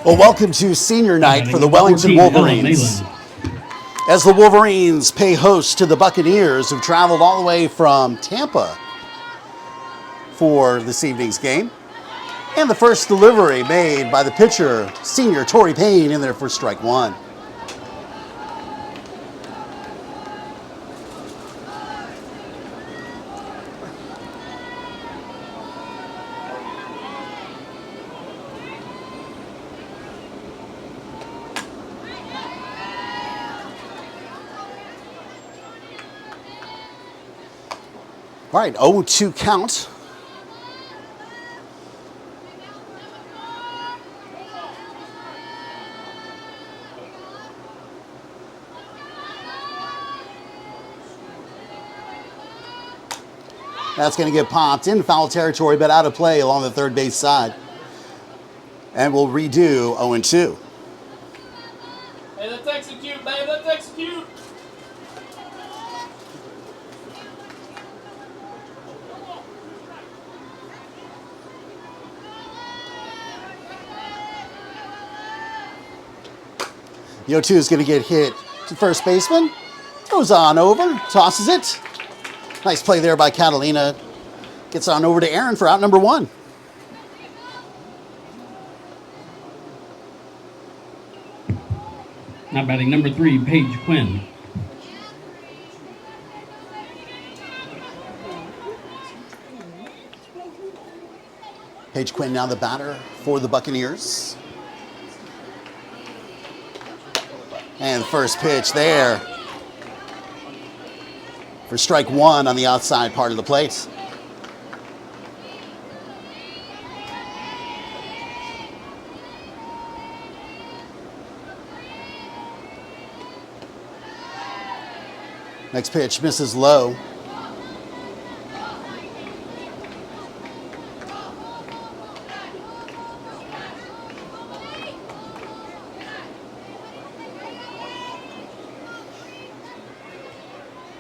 Well, welcome to senior night for the Wellington 14, Wolverines. As the Wolverines pay host to the Buccaneers, who've traveled all the way from Tampa for this evening's game. And the first delivery made by the pitcher, senior Torrey Payne, in there for strike one. All right, 0-2 count. That's going to get popped in foul territory, but out of play along the third base side. And we'll redo 0-2. Hey, let's execute, babe. Let's execute. The 0-2 is going to get hit to first baseman. Throws on over, tosses it. Nice play there by Catalina. Gets on over to Aaron for out number one. Now batting number 3, Paige Quinn. Paige Quinn now the batter for the Buccaneers. And first pitch there for strike one on the outside part of the plate. Next pitch misses low.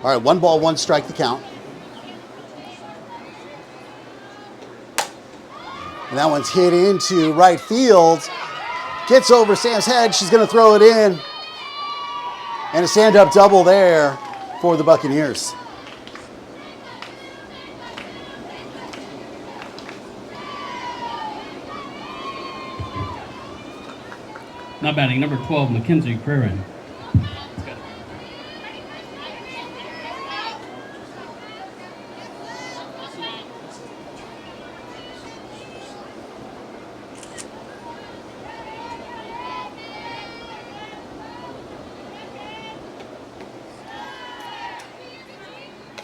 All right, 1-1 strike the count. And that one's hit into right field. Gets over Sam's head. She's going to throw it in. And a stand-up double there for the Buccaneers. Now batting number 12, Mackenzie Creran.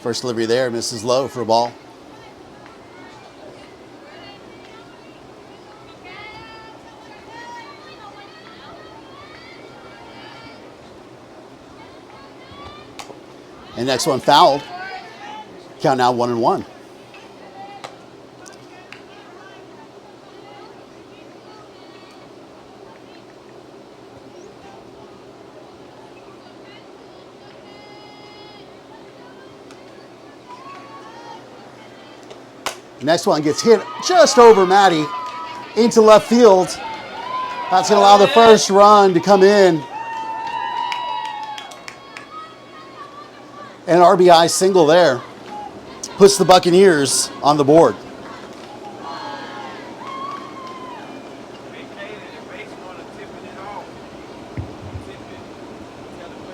First delivery there, misses low for a ball. And next one fouled. Count now 1-1. Next one gets hit just over Maddie into left field. That's going to allow the first run to come in. An RBI single there puts the Buccaneers on the board.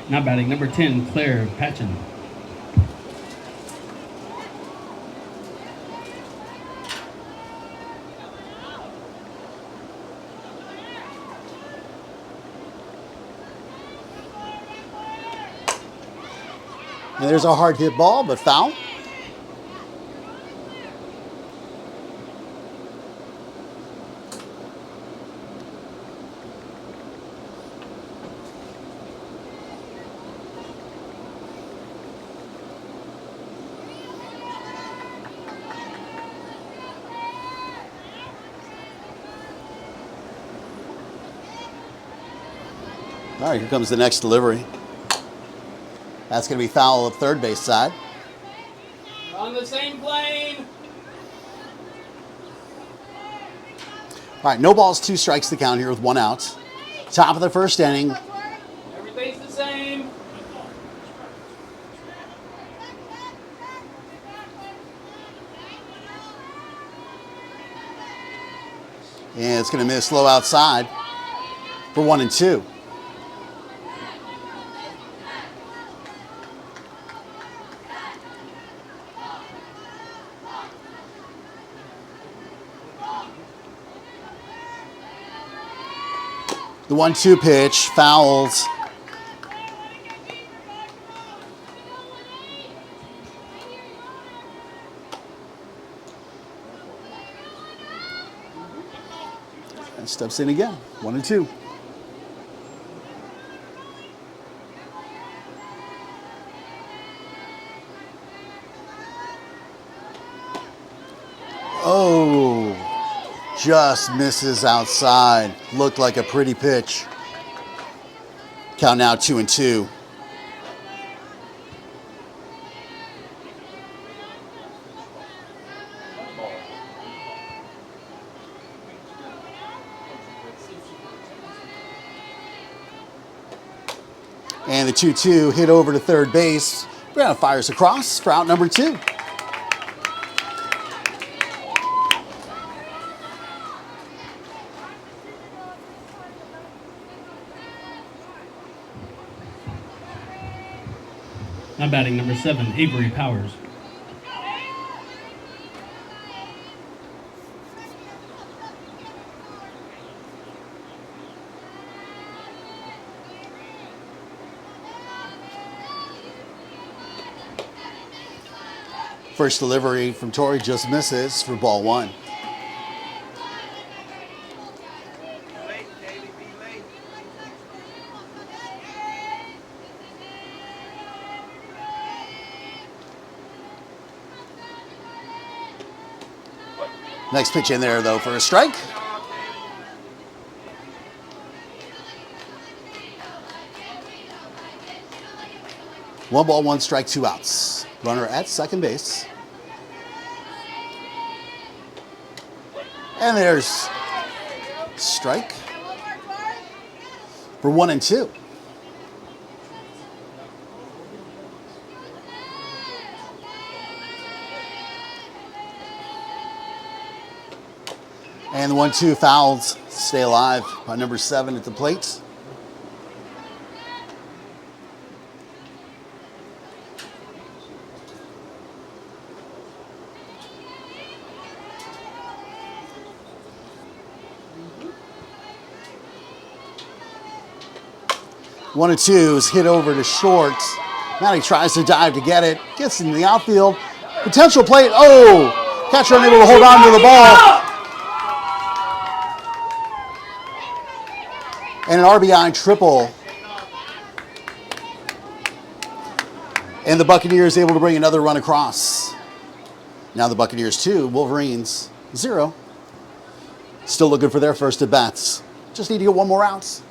Now batting number 10, Claire Patchen. And there's a hard hit ball, but foul. All right, here comes the next delivery. That's going to be foul of third base side. We're on the same plane. All right, no balls, 2 strikes to count here with 1 out. Top of the first inning. Everything's the same. And it's going to miss low outside for 1 and 2. The 1-2 pitch fouls. And steps in again. 1 and 2. Oh, just misses outside. Looked like a pretty pitch. Count now 2 and 2. And the 2-2 hit over to third base. Brown fires across for out number 2. Now batting number 7, Avery Powers. First delivery from Torrey just misses for ball 1. Next pitch in there, though, for a strike. One ball, 1 strike, 2 outs. Runner at second base. And there's strike for 1 and 2. And the 1-2 fouls stay alive by number 7 at the plate. One and 2 is hit over to short. Now he tries to dive to get it. Gets in the outfield. Potential plate. Oh! Catcher unable to hold on to the ball. And an RBI triple. And the Buccaneers able to bring another run across. Now the Buccaneers 2, Wolverines 0. Still looking for their first at-bats. Just need to get 1 more out.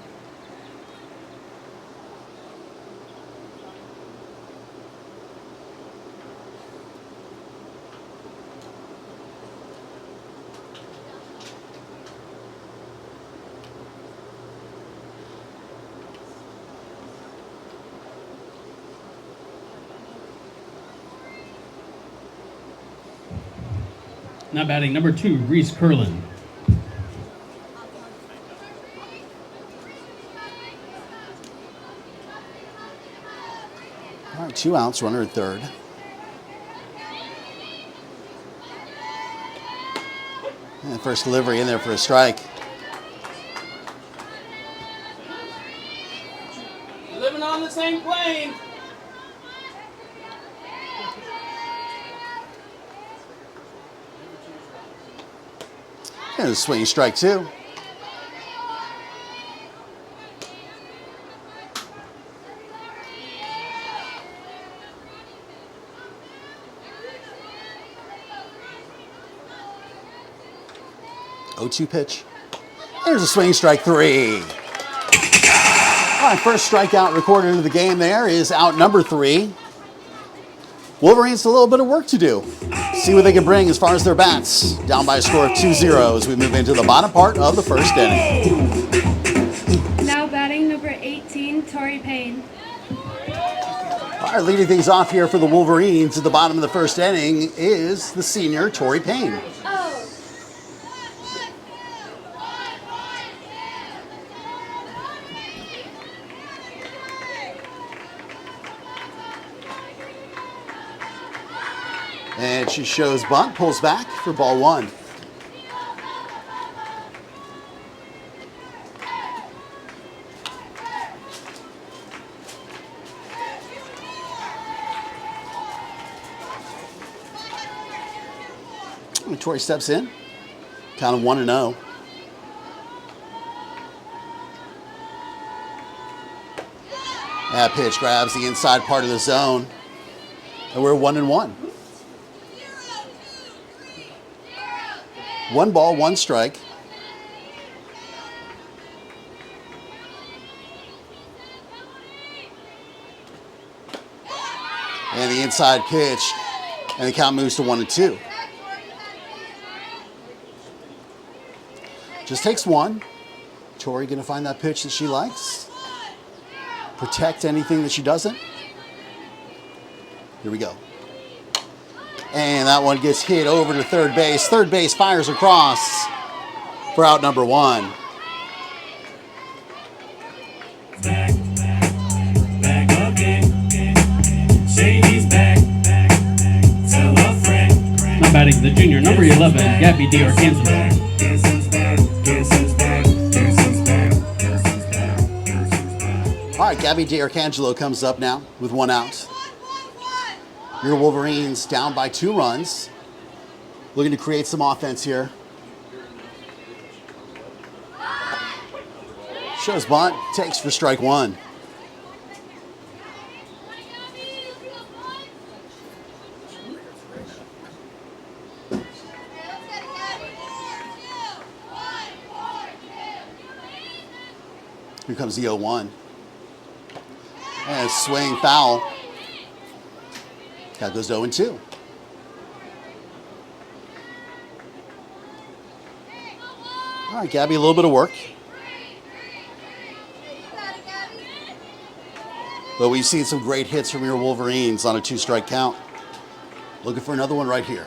Now batting number 2, Reese Curlin. All right, 2 outs, runner at third. And first delivery in there for a strike. Living on the same plane. And a swinging strike 2. Oh-2 pitch. There's a swinging strike 3. All right, first strikeout recorded into the game there is out number 3. Wolverines a little bit of work to do. See what they can bring as far as their bats. Down by a score of 2-0 as we move into the bottom part of the first inning. Now batting number 18, Torrey Payne. All right, leading things off here for the Wolverines at the bottom of the first inning is the senior, Torrey Payne. And she shows bunt, pulls back for ball one. Torrey steps in, count of 1-0. That pitch grabs the inside part of the zone, and we're 1-1. 1 ball, 1 strike. And the inside pitch, and the count moves to 1-2. Just takes one. Torrey gonna find that pitch that she likes. Protect anything that she doesn't. Here we go. And that one gets hit over to third base. Third base fires across for out number 1. Back again. Say he's back. Tell a friend. Now batting the junior, number 11, Gabby D'Arcangelo. All right, Gabby D'Arcangelo comes up now with 1 out. Your Wolverines down by 2 runs. Looking to create some offense here. Shows bunt, takes for strike 1. Here comes the 0-1. And swing foul. That goes to 0-2. All right, Gabby, a little bit of work. But we've seen some great hits from your Wolverines on a 2-strike count. Looking for another one right here.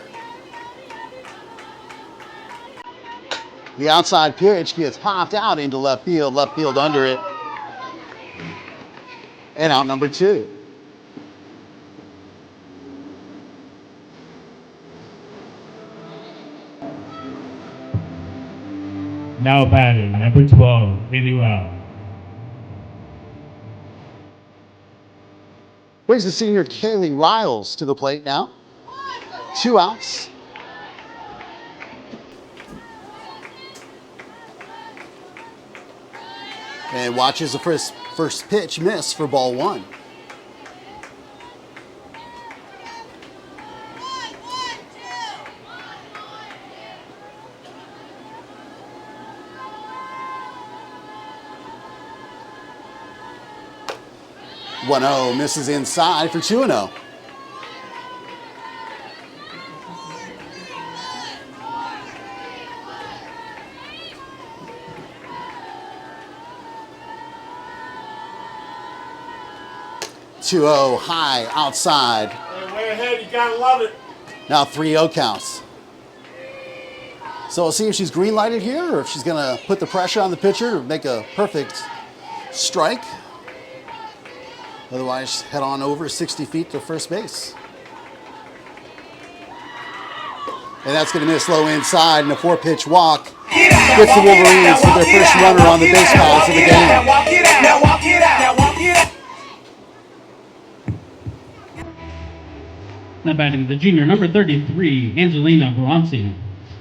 The outside pitch gets popped out into left field under it. And out number 2. Now batting number 12, Haley Wow. Brings the senior Kaylee Riles to the plate now. 2 outs. And watches the first pitch miss for ball 1. Misses inside for 2-0. High outside. Hey, way ahead, you gotta love it. Now 3-0 counts. So we'll see if she's green lighted here or if she's gonna put the pressure on the pitcher to make a perfect strike. Otherwise, head on over 60 feet to first base. And that's going to miss low inside, and a 4-pitch walk gets the Wolverines with their first runner on the base paths of the game. Now batting the junior, number 33, Angelina Bronci.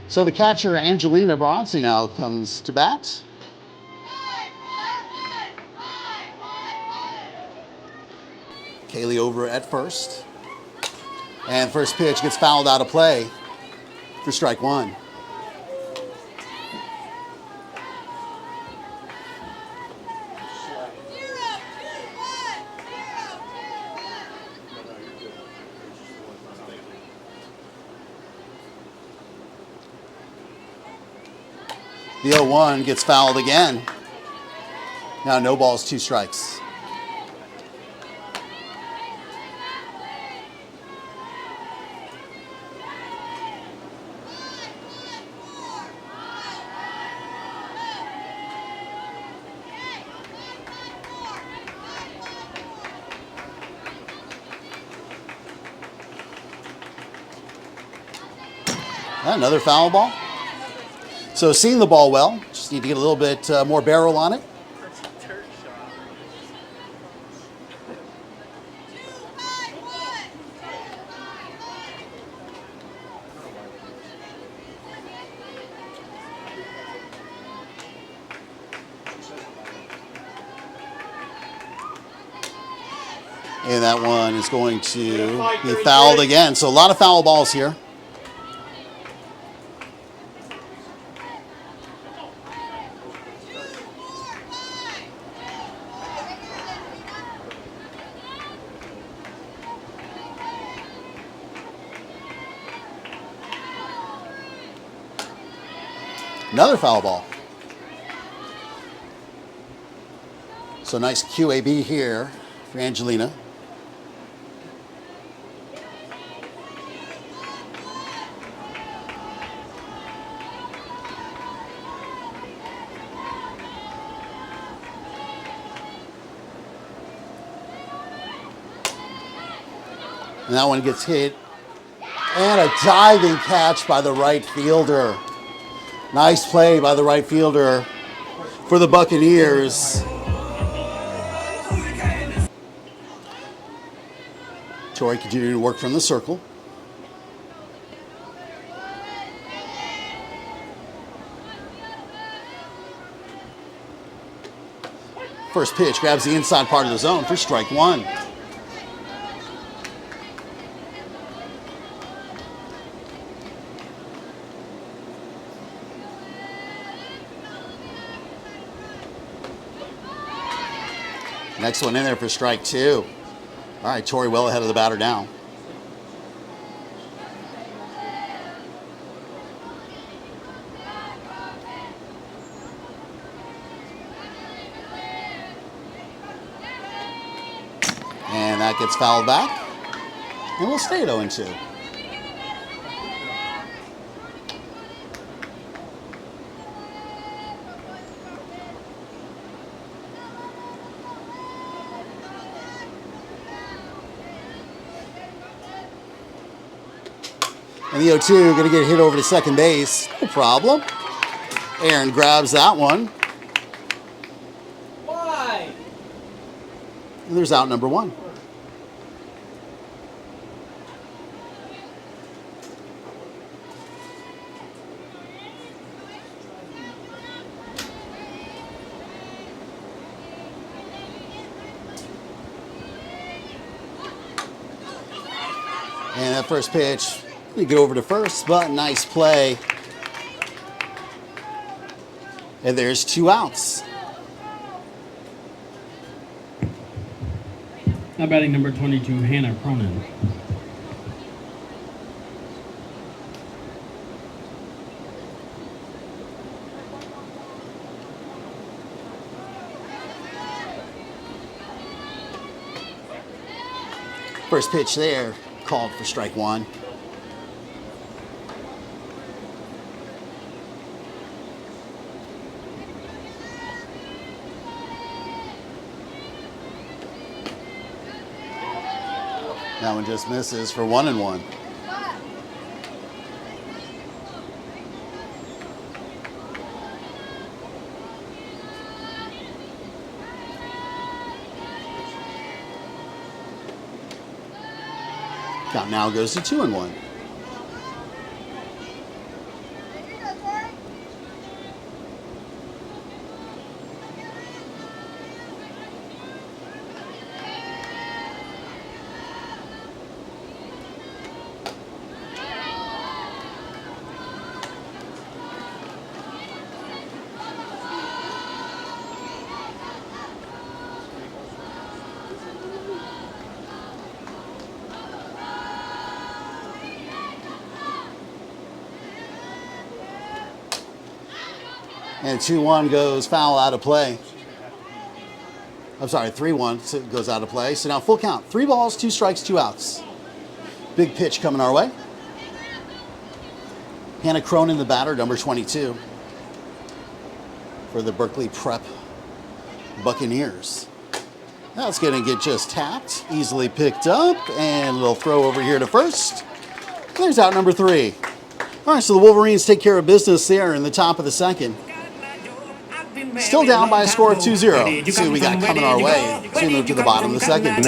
So the catcher, Angelina Bronci, now comes to bat. Kaylee over at first. And first pitch gets fouled out of play for strike 1. The 0-1 gets fouled again. Now no balls, 2 strikes. Another foul ball. So seeing the ball well, just need to get a little bit more barrel on it. And that one is going to be fouled again. So a lot of foul balls here. Another foul ball. So nice QAB here for Angelina. And that one gets hit. And a diving catch by the right fielder. Nice play by the right fielder for the Buccaneers. Torrey continuing to work from the circle. First pitch grabs the inside part of the zone for strike 1. Next one in there for strike 2. All right, Torrey well ahead of the batter now. And that gets fouled back. And we'll stay at 0-2. And the 0-2 going to get hit over to second base. No problem. Aaron grabs that one. Why? And there's out number 1. And that first pitch, we get over to first, but nice play. And there's 2 outs. Now batting number 22, Hannah Cronin. First pitch there, called for strike 1. That one just misses for 1-1. Count now goes to 2-1. And 2-1 goes foul out of play. I'm sorry, 3-1 goes out of play. So now full count. 3 balls, 2 strikes, 2 outs. Big pitch coming our way. Hannah Cronin, the batter, number 22 for the Berkeley Prep Buccaneers. Now it's going to get just tapped, easily picked up, and a little throw over here to first. There's out number 3. All right, so the Wolverines take care of business there in the top of the second. Still down by a score of 2-0. See what we got coming our way as we move to the bottom of the second.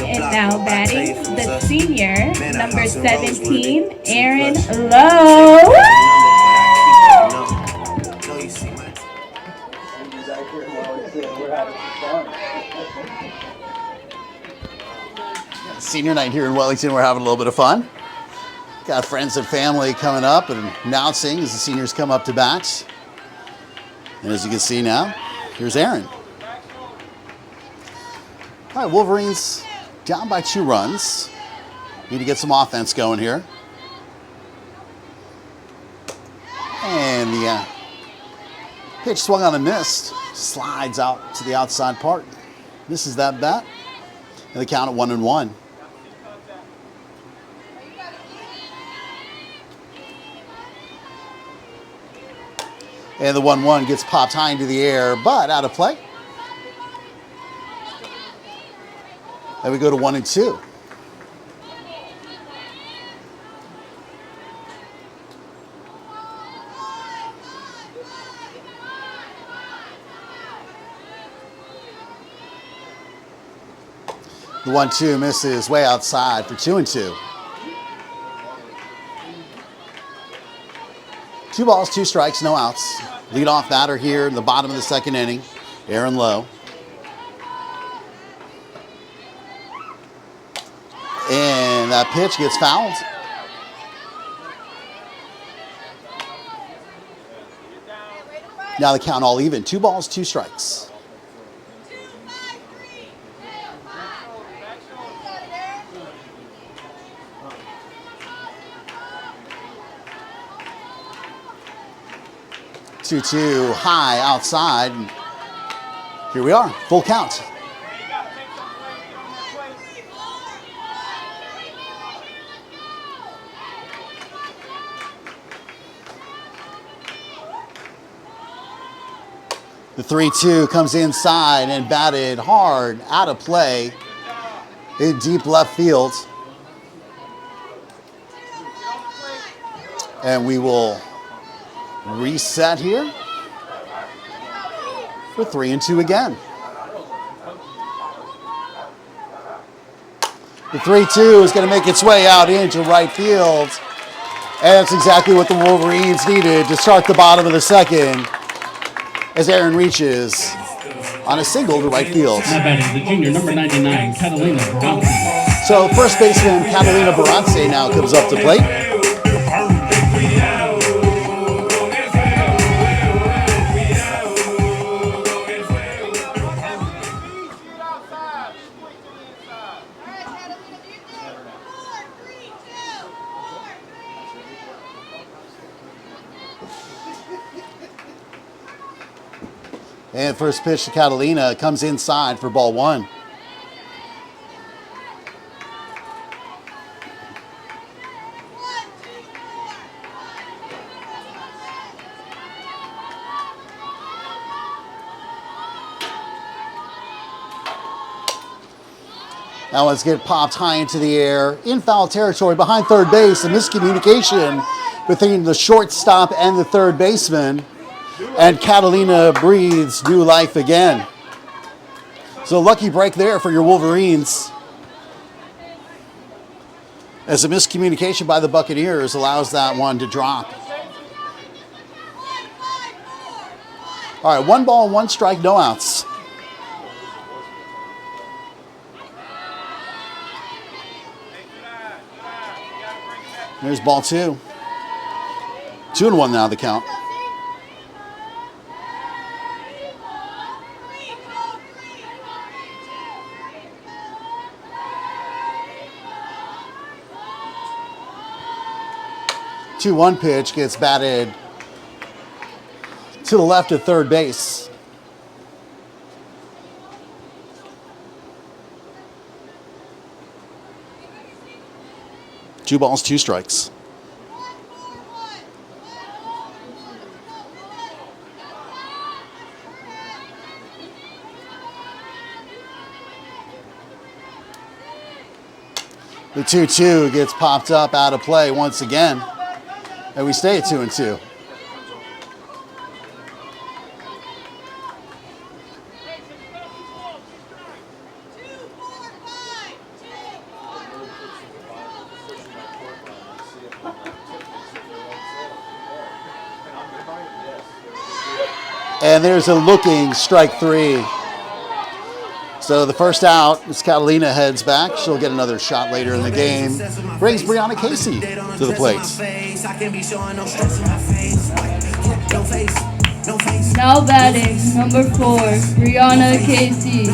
And now batting, the senior, number 17, Aaron Lowe. Senior night here in Wellington, we're having a little bit of fun. Got friends and family coming up and announcing as the seniors come up to bat. And as you can see now, here's Aaron. All right, Wolverines down by 2 runs. Need to get some offense going here. And the pitch swung on a miss. Slides out to the outside part. Misses that bat. And the count at 1-1. And the 1-1 gets popped high into the air, but out of play. And we go to 1-2. The 1-2 misses way outside for 2-2. 2 balls, 2 strikes, no outs. Leadoff batter here in the bottom of the second inning, Aaron Lowe. And that pitch gets fouled. Now the count all even. 2 balls, 2 strikes. Two high outside. And here we are, full count. The 3-2 comes inside and batted hard, out of play, in deep left field. And we will reset here for 3-2 again. The 3-2 is going to make its way out into right field. And that's exactly what the Wolverines needed to start the bottom of the second as Aaron reaches on a single to right field. Now batting, the junior, number 99, Catalina Barante. So first baseman Catalina Barante now comes up to plate. And first pitch to Catalina comes inside for ball 1. That one's get popped high into the air in foul territory behind third base. A miscommunication between the shortstop and the third baseman. And Catalina breathes new life again. So lucky break there for your Wolverines, as a miscommunication by the Buccaneers allows that one to drop. All right, 1 ball, 1 strike, no outs. There's ball 2. 2-1 now the count. 2-1 pitch gets batted to the left at third base. Two balls, two strikes. The 2-2 gets popped up out of play once again, and we stay at 2-2. And there's a looking strike three. So the first out is Catalina heads back. She'll get another shot later in the game. Brings Brianna Casey to the plate. Now batting, number 4, Brianna Casey.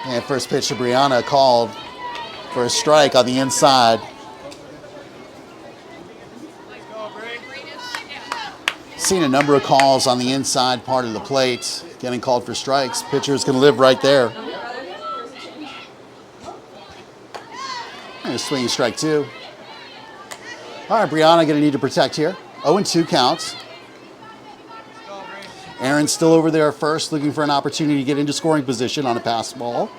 And first pitch to Brianna called for a strike on the inside. Seen a number of calls on the inside part of the plate, getting called for strikes. Pitchers can live right there. And a swinging strike two. All right, Brianna going to need to protect here. 0-2 counts. Aaron's still over there first, looking for an opportunity to get into scoring position on a pass ball.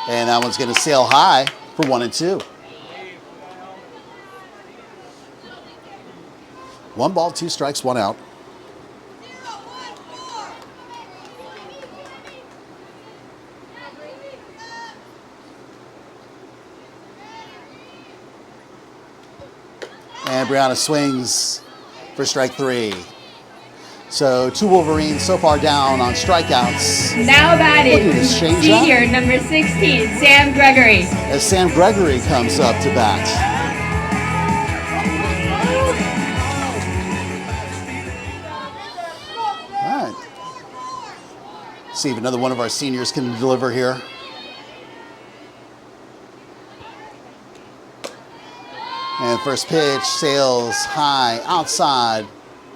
And that one's going to sail high for 1-2. 1 ball, 2 strikes, 1 out. And Brianna swings for strike 3. So 2 Wolverines so far down on strikeouts. Now batting, Look at this change up. senior number 16, Sam Gregory. As Sam Gregory comes up to bat. All right. See if another one of our seniors can deliver here. And first pitch sails high outside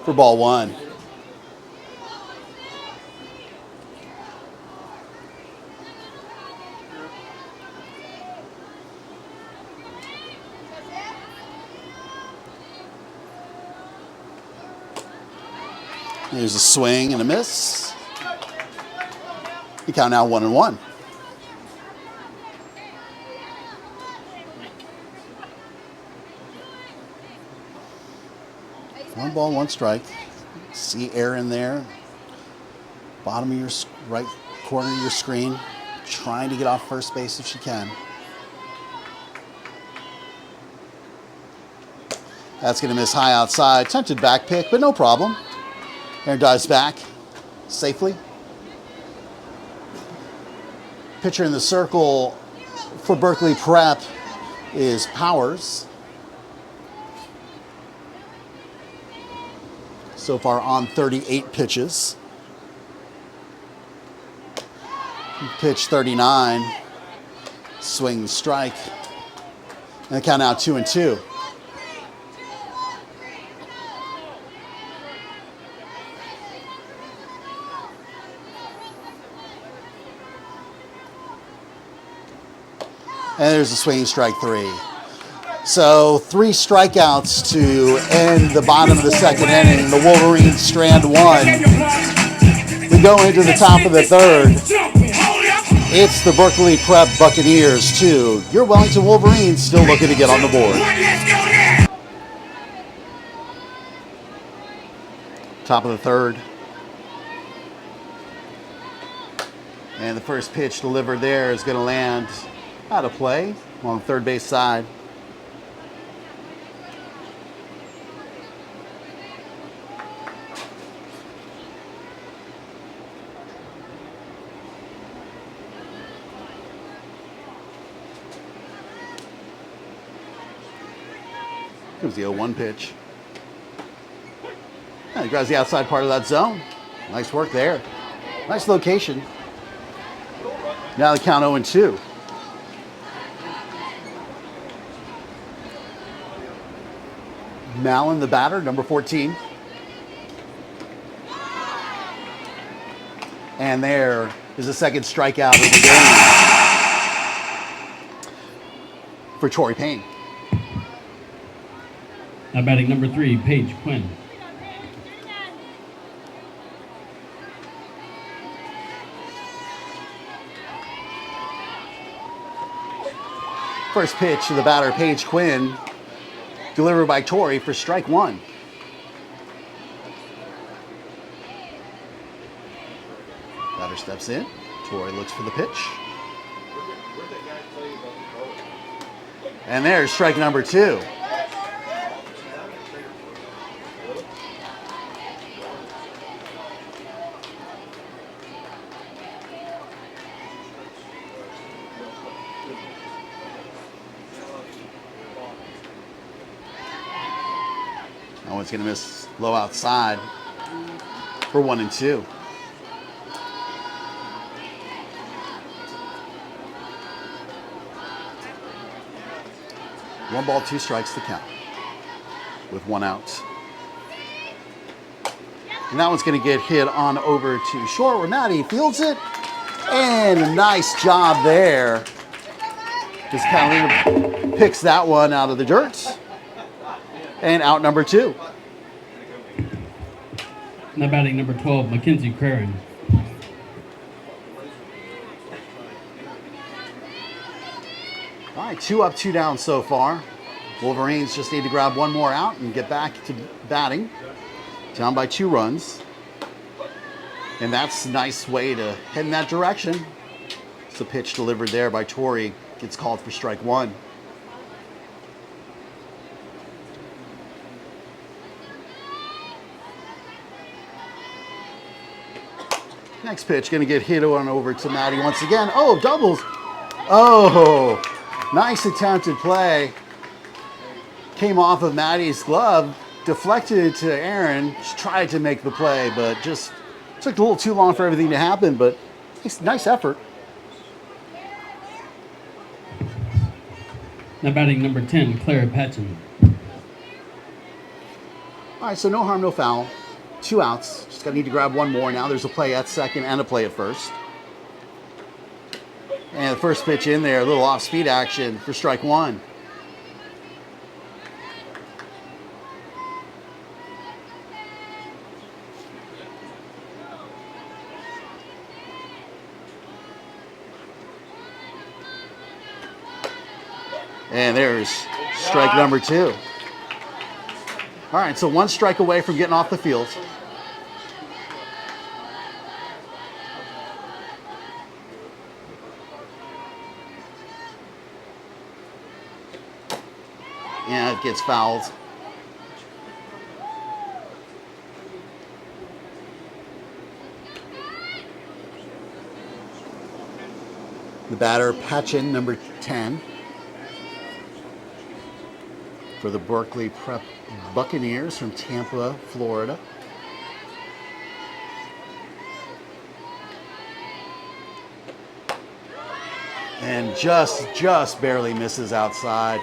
for ball 1. There's a swing and a miss. We count now 1-1. One ball, 1 strike. See Aaron there. Bottom of your right corner of your screen. Trying to get off first base if she can. That's going to miss high outside. Tempted back pick, but no problem. Aaron dives back safely. Pitcher in the circle for Berkeley Prep is Powers. So far on 38 pitches. Pitch 39. Swing strike. And the count now 2-2. And there's a swinging strike 3. So 3 strikeouts to end the bottom of the second inning. The Wolverines strand 1. We go into the top of the third. It's the Berkeley Prep Buccaneers 2. Your Wellington Wolverines still looking to get on the board. Top of the third. And the first pitch delivered there is going to land out of play along the third base side. Here's the 0-1 pitch. And he grabs the outside part of that zone. Nice work there. Nice location. Now the count 0-2. Mallon, the batter, number 14. And there is the second strikeout of the game for Torrey Payne. Now batting number 3, Paige Quinn. First pitch to the batter, Paige Quinn, delivered by Torrey for strike 1. Batter steps in. Torrey looks for the pitch. And there's strike number 2. That one's going to miss low outside for 1-2. One ball, 2 strikes to count with 1 out. And that one's going to get hit on over to short where Maddie fields it. And a nice job there. Just Catalina picks that one out of the dirt. And out number 2. Now batting number 12, Mackenzie Crarin. All right, 2 up, 2 down so far. Wolverines just need to grab 1 more out and get back to batting. Down by 2 runs. And that's a nice way to head in that direction. It's a pitch delivered there by Torrey. Gets called for strike 1. Next pitch going to get hit on over to Maddie once again. Oh, doubles. Oh, nice attempted play. Came off of Maddie's glove, deflected it to Aaron. She tried to make the play, but just took a little too long for everything to happen, but nice effort. Now batting number 10, Claire Patchen. All right, so no harm, no foul. 2 outs. Just gonna need to grab 1 more. Now there's a play at second and a play at first. And the first pitch in there, a little off-speed action for strike 1. And there's strike number 2. All right, so 1 strike away from getting off the field. And it gets fouled. The batter, Patchen, number 10. For the Berkeley Prep Buccaneers from Tampa, Florida. And just barely misses outside.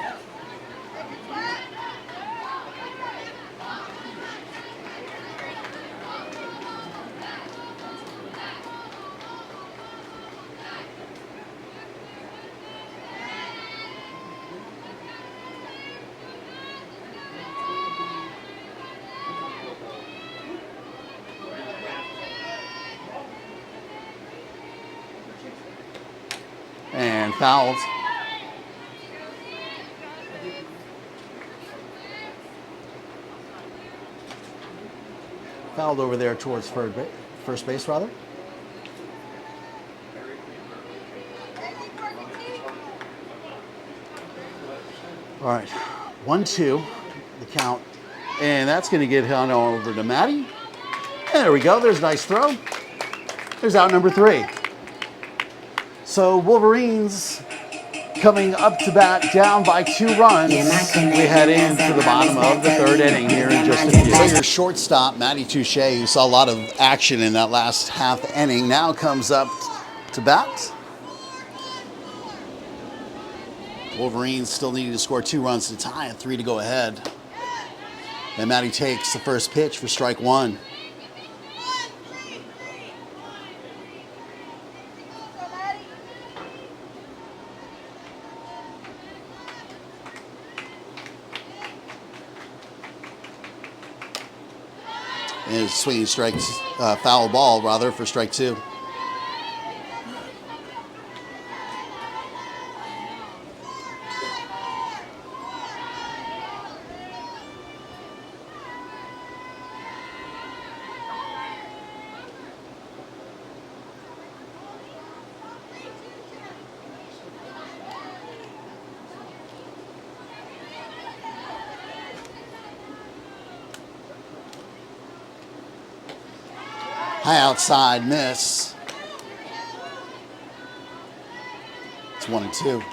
And fouled. Fouled over there towards first base, rather. All right, 1-2, the count. And that's going to get on over to Maddie. And there we go, there's a nice throw. There's out number 3. So Wolverines coming up to bat down by 2 runs. We head into the bottom of the 3rd inning here in just a few. So your shortstop, Matty Touche, who saw a lot of action in that last half inning, now comes up to bat. Wolverines still needing to score 2 runs to tie and 3 to go ahead. And Matty takes the first pitch for strike 1. And it's swinging foul ball rather for strike 2. High outside miss. It's 1-2.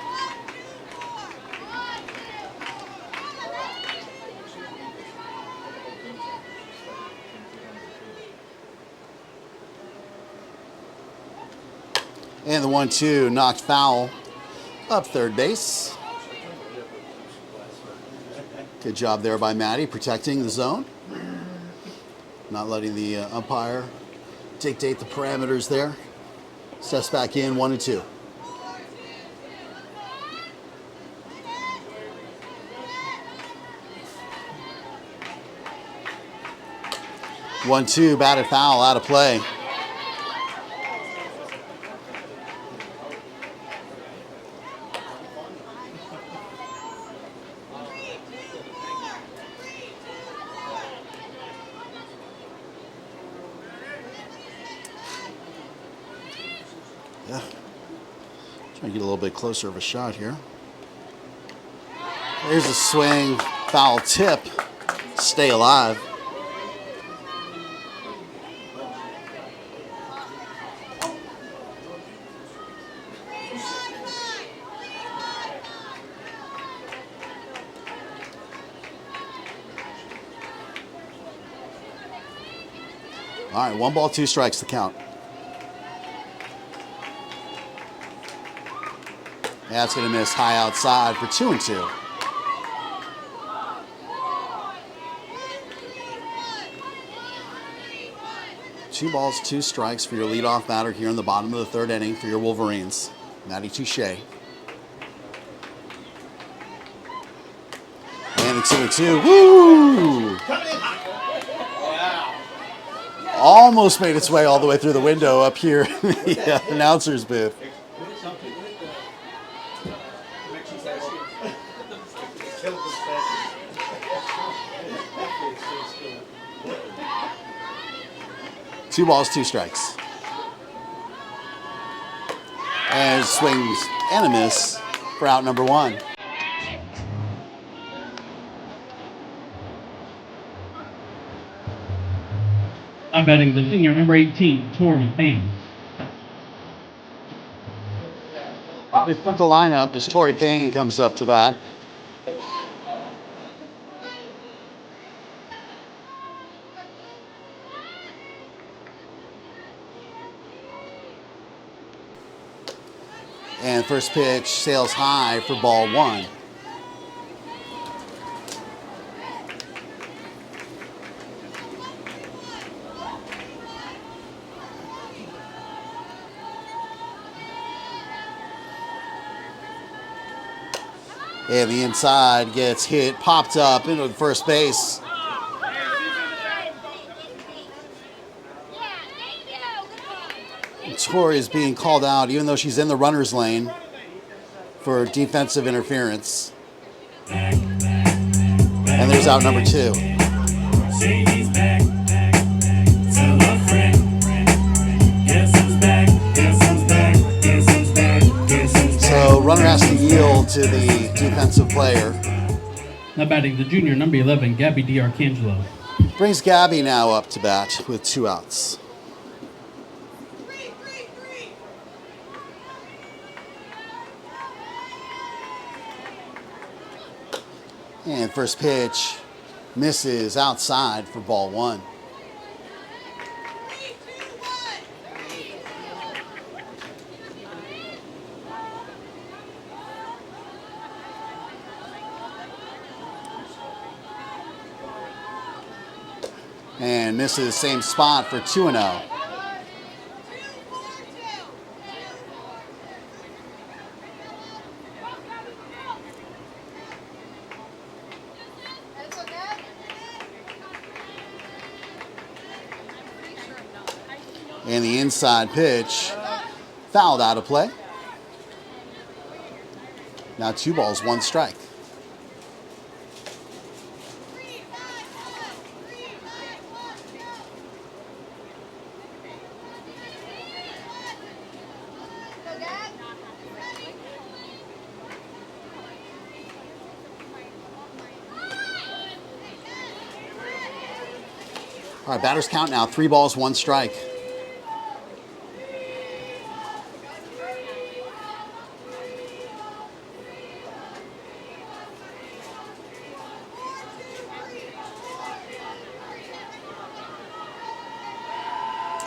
And the 1-2 knocked foul up third base. Good job there by Matty protecting the zone. Not letting the umpire dictate the parameters there. Steps back in, 1-2. One-two, batted foul, out of play. Yeah, trying to get a little bit closer of a shot here. There's a swing, foul tip, stay alive. All right, 1 ball, 2 strikes to count. That's going to miss high outside for 2-2. Two balls, 2 strikes for your leadoff batter here in the bottom of the 3rd inning for your Wolverines. Matty Touche. And it's 2-2. Woo! Almost made its way all the way through the window up here in the announcer's booth. Two balls, 2 strikes. And swings and a miss for out number 1. I'm betting the senior number 18, Torrey Payne. We put the lineup as Torrey Payne comes up to bat. And first pitch sails high for ball 1. And the inside gets hit, popped up into the first base. Tori is being called out, even though she's in the runner's lane, for defensive interference. And there's out number 2. So runner has to yield to the defensive player. Now batting the junior number 11, Gabby D'Arcangelo. Brings Gabby now up to bat with 2 outs. And first pitch misses outside for ball one. And misses the same spot for 2-0. And the inside pitch fouled out of play. Now 2 balls, 1 strike. All right, batter's count now, 3 balls, 1 strike.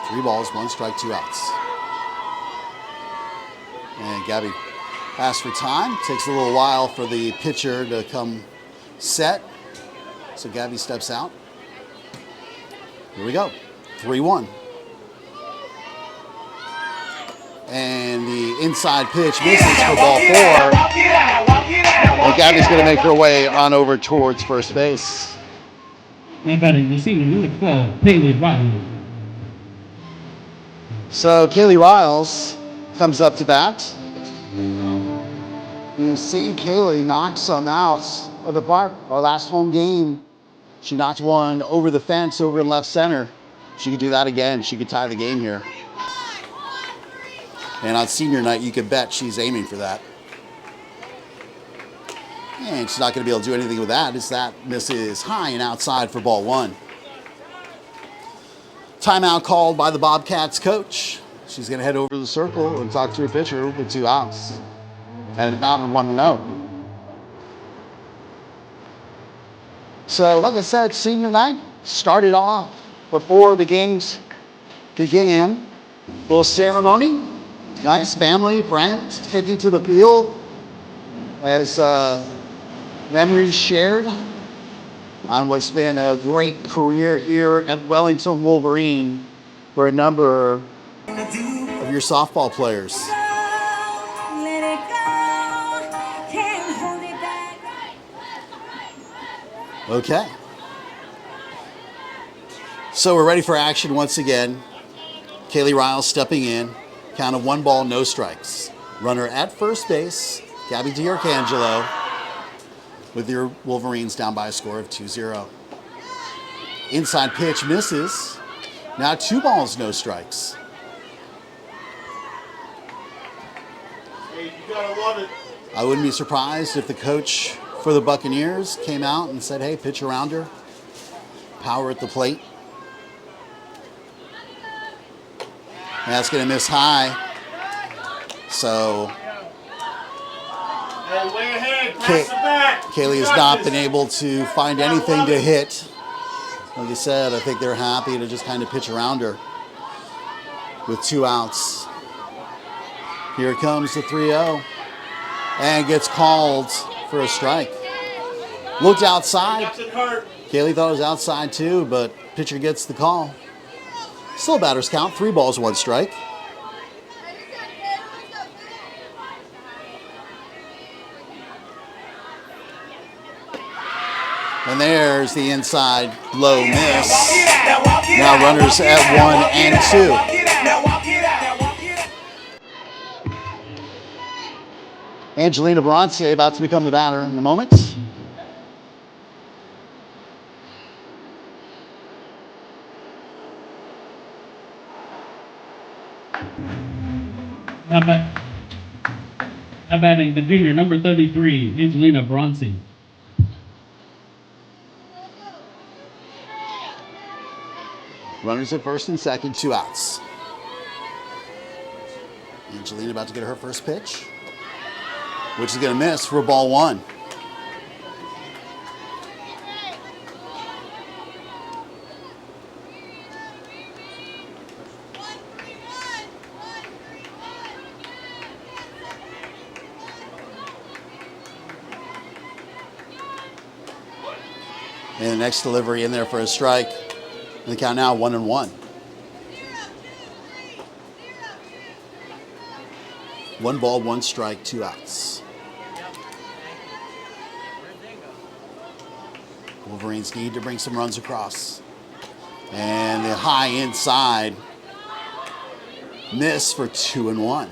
Three balls, 1 strike, 2 outs. And Gabby asks for time. Takes a little while for the pitcher to come set. So Gabby steps out. Here we go. 3-1. And the inside pitch misses for ball 4. And Gabby's going to make her way on over towards first base. Now batting the senior, number 12, Haley Riles. So Kaylee Riles comes up to bat. You see Kaylee knock some outs of the park. Our last home game, she knocked one over the fence over in left center. She could do that again. She could tie the game here. And on senior night, you could bet she's aiming for that. And she's not going to be able to do anything with that, as that misses high and outside for ball 1. Timeout called by the Bobcats coach. She's going to head over to the circle and talk to her pitcher with 2 outs. And now 1-0. So, like I said, senior night started off before the games began. Little ceremony. Nice family, friends taken to the field as memories shared on what's been a great career here at Wellington Wolverines for a number of your softball players. Okay. So we're ready for action once again. Kaylee Riles stepping in. Count of 1 ball, no strikes. Runner at first base, Gabby D'Arcangelo, with your Wolverines down by a score of 2-0. Inside pitch misses. Now 2 balls, no strikes. Hey, you gotta love it. I wouldn't be surprised if the coach for the Buccaneers came out and said, hey, pitch around her. Power at the plate. And that's going to miss high. So Hey, way ahead, pass it back. Kaylee has not been able to find anything to hit. Like I said, I think they're happy to just kind of pitch around her with 2 outs. Here comes the 3-0 and gets called for a strike. Looked outside. Kaylee thought it was outside too, but pitcher gets the call. Still batter's count, 3 balls, 1 strike. And there's the inside low miss. Now runners at 1 and 2. Angelina Bronte about to become the batter in a moment. Now batting the junior, number 33, Angelina Bronte. Runners at first and second, 2 outs. Angelina about to get her first pitch, which is going to miss for ball 1. And the next delivery in there for a strike. And the count now 1-1. 1 ball, 1 strike, 2 outs. Wolverines need to bring some runs across. And the high inside. Miss for 2-1.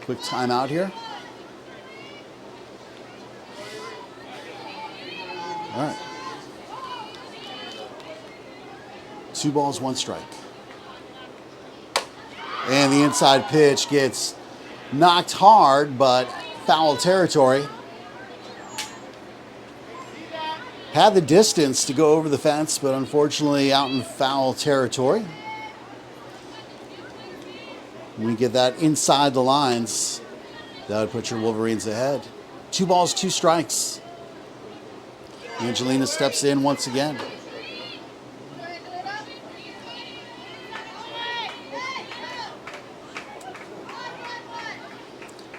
Quick timeout here. All right. 2 balls, 1 strike. And the inside pitch gets knocked hard, but foul territory. Had the distance to go over the fence, but unfortunately out in foul territory. When you get that inside the lines, that would put your Wolverines ahead. 2 balls, 2 strikes. Angelina steps in once again.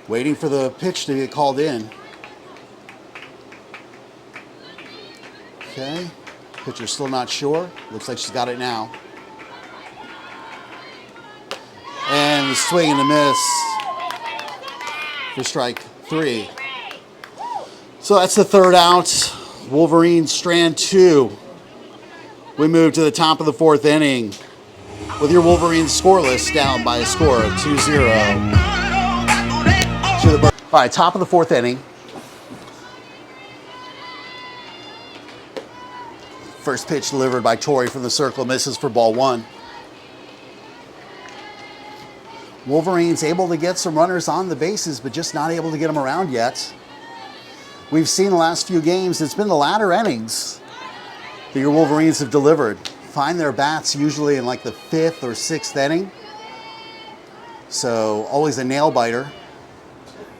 Waiting for the pitch to get called in. Okay, pitcher's still not sure. Looks like she's got it now. And the swing and the miss for strike 3. So that's the 3rd out. Wolverines strand 2. We move to the top of the 4th inning with your Wolverines scoreless, down by a score of 2-0. All right, top of the 4th inning. First pitch delivered by Tori from the circle, misses for ball 1. Wolverines able to get some runners on the bases, but just not able to get them around yet. We've seen the last few games, it's been the latter innings that your Wolverines have delivered. Find their bats usually in like the 5th or 6th inning. So always a nail biter.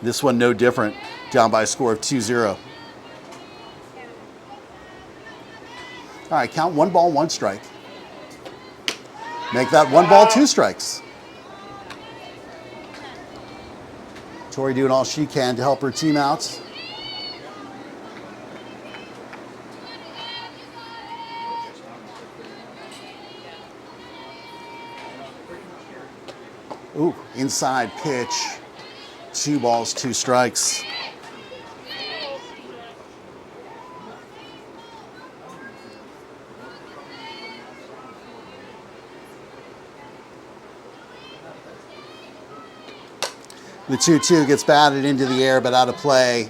This one no different, down by a score of 2-0. All right, count 1 ball, 1 strike. Make that 1 ball, 2 strikes. Tori doing all she can to help her team out. Ooh, inside pitch. 2 balls, 2 strikes. The 2-2 gets batted into the air, but out of play.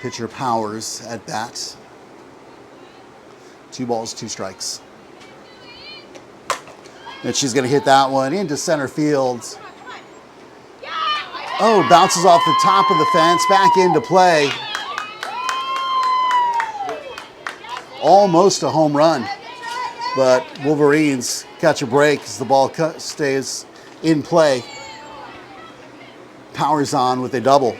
Pitcher Powers at bat. 2 balls, 2 strikes. And she's going to hit that one into center field. Oh, bounces off the top of the fence, back into play. Almost a home run, but Wolverines catch a break as the ball stays in play. Powers on with a double.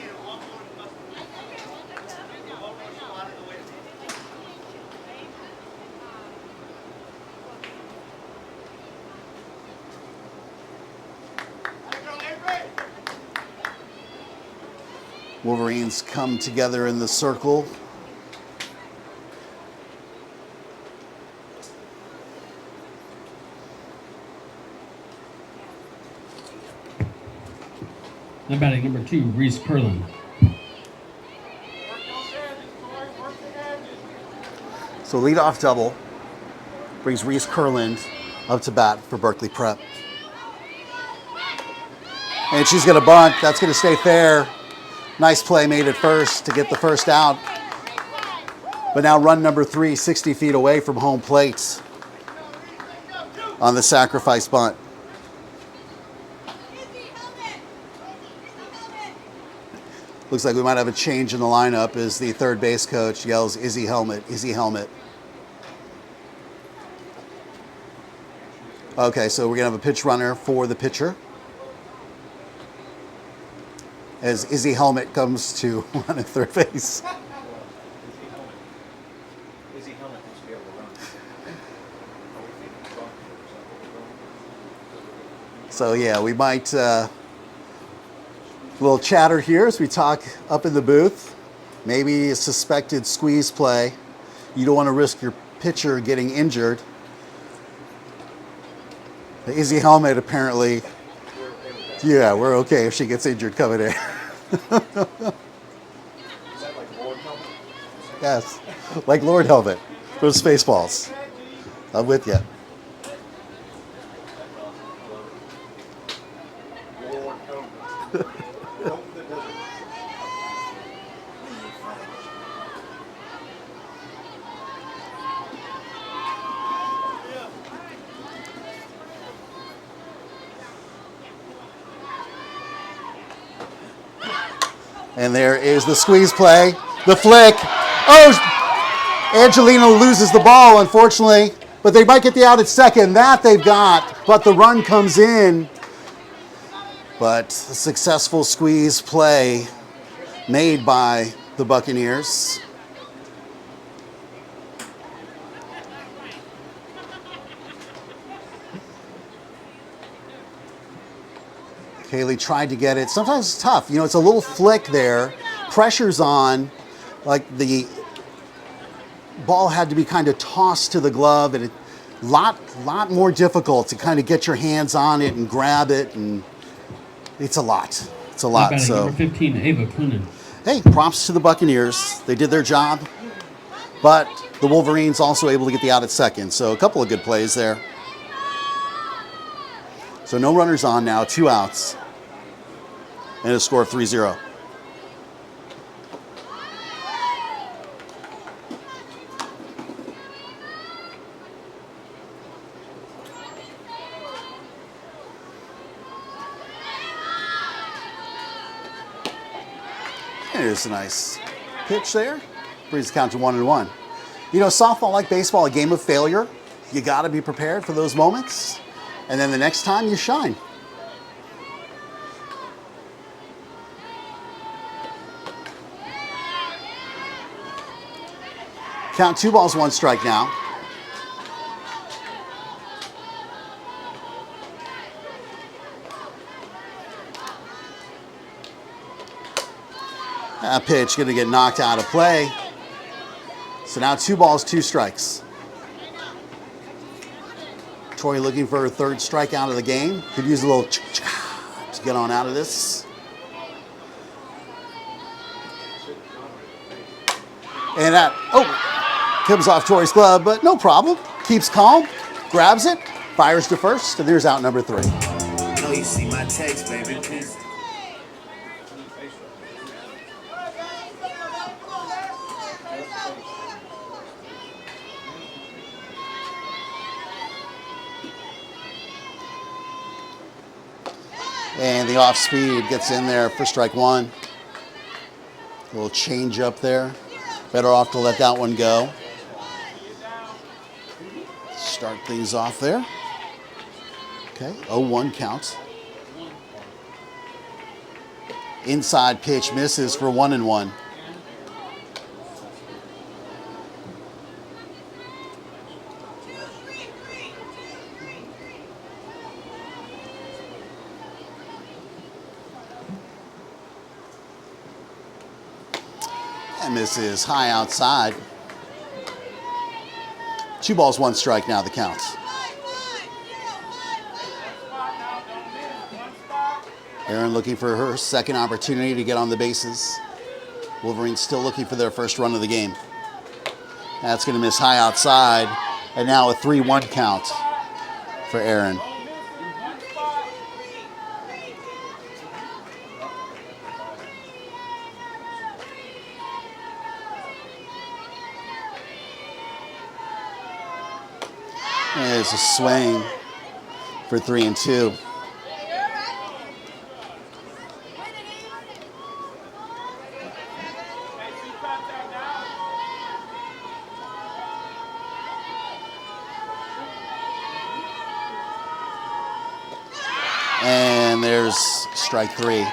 Wolverines come together in the circle. Now batting number 2, Reese Curlin. So leadoff double brings Reese Curlin up to bat for Berkeley Prep. And she's going to bunt. That's going to stay fair. Nice play made at first to get the first out. But now run number 3, 60 feet away from home plate on the sacrifice bunt. Looks like we might have a change in the lineup as the third base coach yells, "Izzy helmet, Izzy helmet." Okay, so we're going to have a pitch runner for the pitcher. As Izzy Helmet comes to run at third base. So yeah, we might, a little chatter here as we talk up in the booth. Maybe a suspected squeeze play. You don't want to risk your pitcher getting injured. The Izzy Helmet apparently, yeah, we're okay if she gets injured coming in. Yes, like Lord Helmet, those Spaceballs. I'm with you. And there is the squeeze play, the flick. Oh, Angelina loses the ball, unfortunately, but they might get the out at second. That they've got, but the run comes in. But a successful squeeze play made by the Buccaneers. Kaylee tried to get it. Sometimes it's tough. You know, it's a little flick there. Pressure's on. Like the ball had to be kind of tossed to the glove, and a lot more difficult to kind of get your hands on it and grab it, and it's a lot. It's a lot. Batting So, number 15, Ava Clunan. hey, props to the Buccaneers. They did their job, but the Wolverines also able to get the out at second. So a couple of good plays there. So no runners on now, 2 outs, and a score of 3-0. There's a nice pitch there. Brings the count to 1-1. You know, softball, like baseball, a game of failure. You got to be prepared for those moments. And then the next time you shine. Count 2 balls, 1 strike now. That pitch going to get knocked out of play. So now 2 balls, 2 strikes. Troy looking for her 3rd strikeout of the game. Could use a little to get on out of this. And that, comes off Troy's glove, but no problem. Keeps calm, grabs it, fires to first, and there's out number 3. I know you see my text, baby. Please. And the off speed gets in there for strike 1. A little change up there. Better off to let that one go. Start things off there. Okay, 0-1 count. Inside pitch misses for 1-1. And misses high outside. 2 balls, 1 strike now the count. Erin looking for her 2nd opportunity to get on the bases. Wolverines still looking for their 1st run of the game. That's going to miss high outside. And now a 3-1 count for Erin. There's a swing for 3-2. And there's strike 3.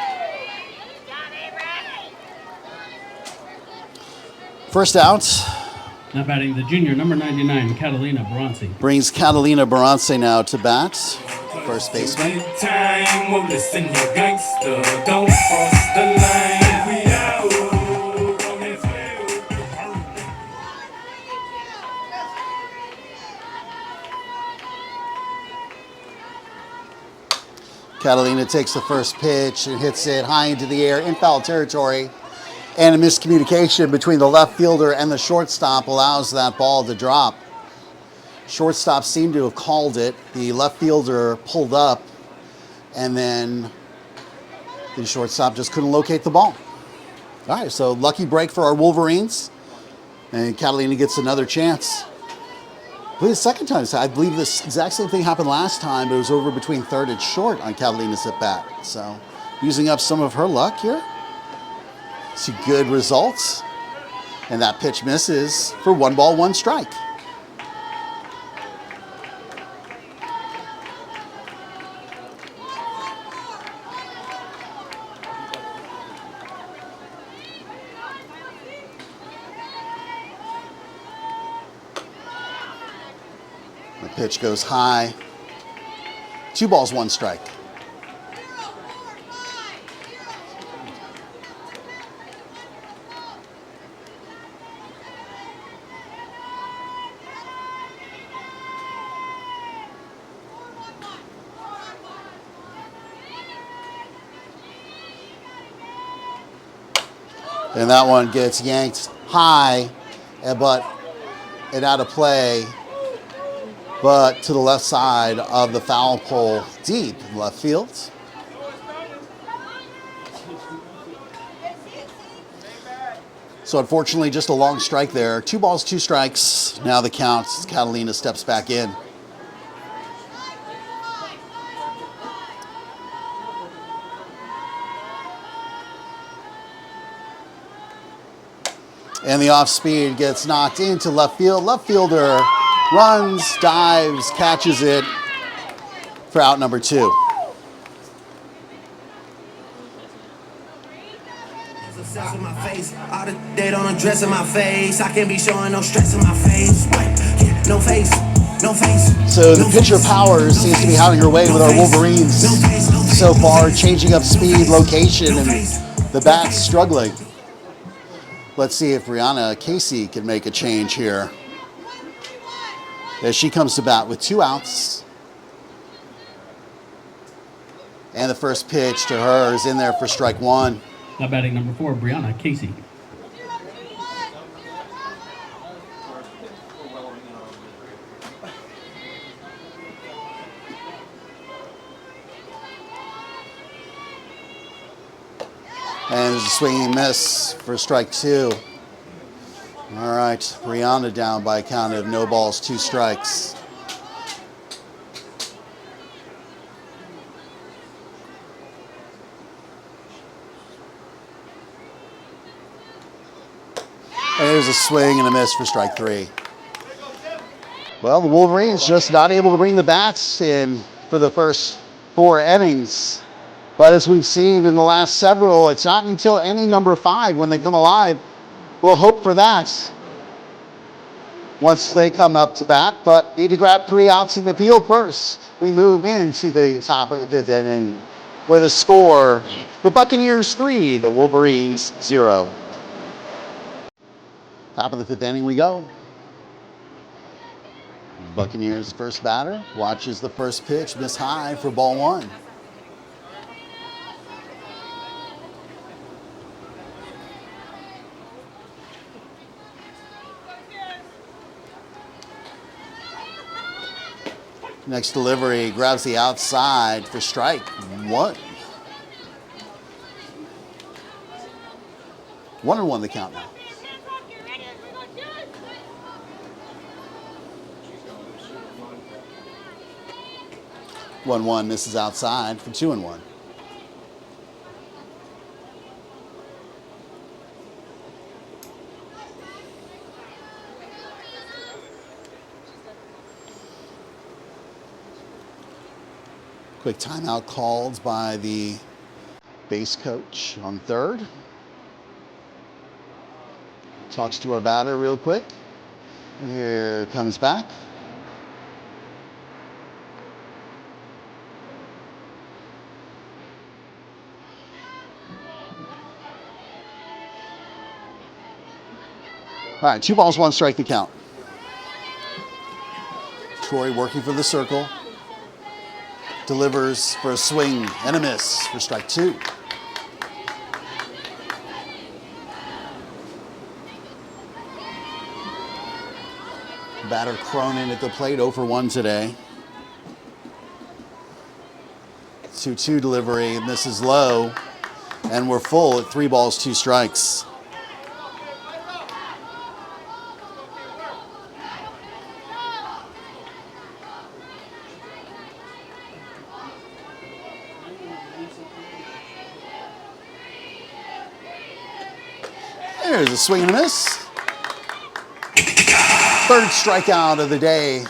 First out. Now batting the junior, number 99, Catalina Bronci. Brings Catalina Barance now to bat. First baseman. Time, well, listen, you gangster, don't cross the line. We out on this field. Catalina takes the first pitch and hits it high into the air in foul territory. And a miscommunication between the left fielder and the shortstop allows that ball to drop. Shortstop seemed to have called it. The left fielder pulled up, and then the shortstop just couldn't locate the ball. All right, so lucky break for our Wolverines. And Catalina gets another chance. I believe the second time, I believe this exact same thing happened last time, but it was over between third and short on Catalina's at bat. So using up some of her luck here. See good results. And that pitch misses for 1 ball, 1 strike. The pitch goes high. 2 balls, 1 strike. And that one gets yanked high, but and out of play, but to the left side of the foul pole, deep left field. So unfortunately, just a long strike there. 2 balls, 2 strikes. Now the count. Catalina steps back in. And the off speed gets knocked into left field. Left fielder runs, dives, catches it for out number 2. Obsessed with my face, all the day don't dress in my face. I can't be showing no stress in my face. Yeah, no face, no face. So the pitcher Powers seems to be having her way with our Wolverines so far, changing up speed, location, and the bat's struggling. Let's see if Brianna Casey can make a change here. As she comes to bat with 2 outs. And the first pitch to her is in there for strike 1. Now batting number 4, Brianna Casey. And there's a swinging miss for strike 2. All right, Brianna down by a count of no balls, 2 strikes. And there's a swing and a miss for strike 3. Well, the Wolverines just not able to bring the bats in for the first 4 innings. But as we've seen in the last several, it's not until inning number 5 when they come alive. We'll hope for that once they come up to bat, but need to grab 3 outs in the field first. We move into the top of the 5th inning with a score: the Buccaneers 3, the Wolverines 0. Top of the 5th inning we go. Buccaneers first batter watches the first pitch miss high for ball 1. Next delivery grabs the outside for strike 1. 1-1 the count now. One misses outside for 2-1. Quick timeout called by the base coach on third. Talks to our batter real quick. Here comes back. All right, 2 balls, 1 strike the count. Troy working for the circle. Delivers for a swing and a miss for strike 2. Batter Cronin at the plate, 0 for 1 today. 2-2 delivery, misses low, and we're full at 3 balls, 2 strikes. There's a swing and a miss. 3rd strikeout of the day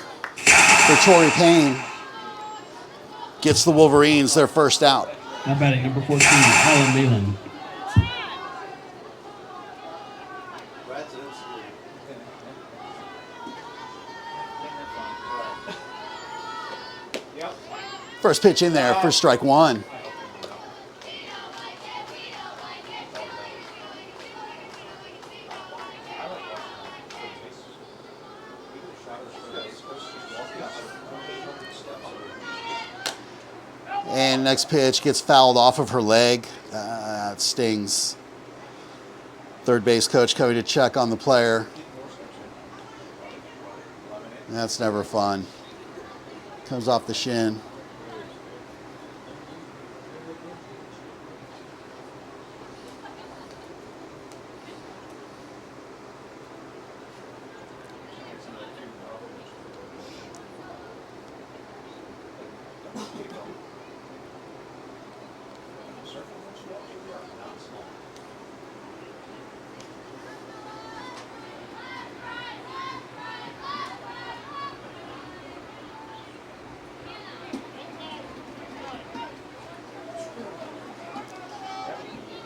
for Torrey Payne. Gets the Wolverines their first out. Now batting number 14, Alan Nealon. First pitch in there for strike 1. And next pitch gets fouled off of her leg. It stings. Third base coach coming to check on the player. That's never fun. Comes off the shin.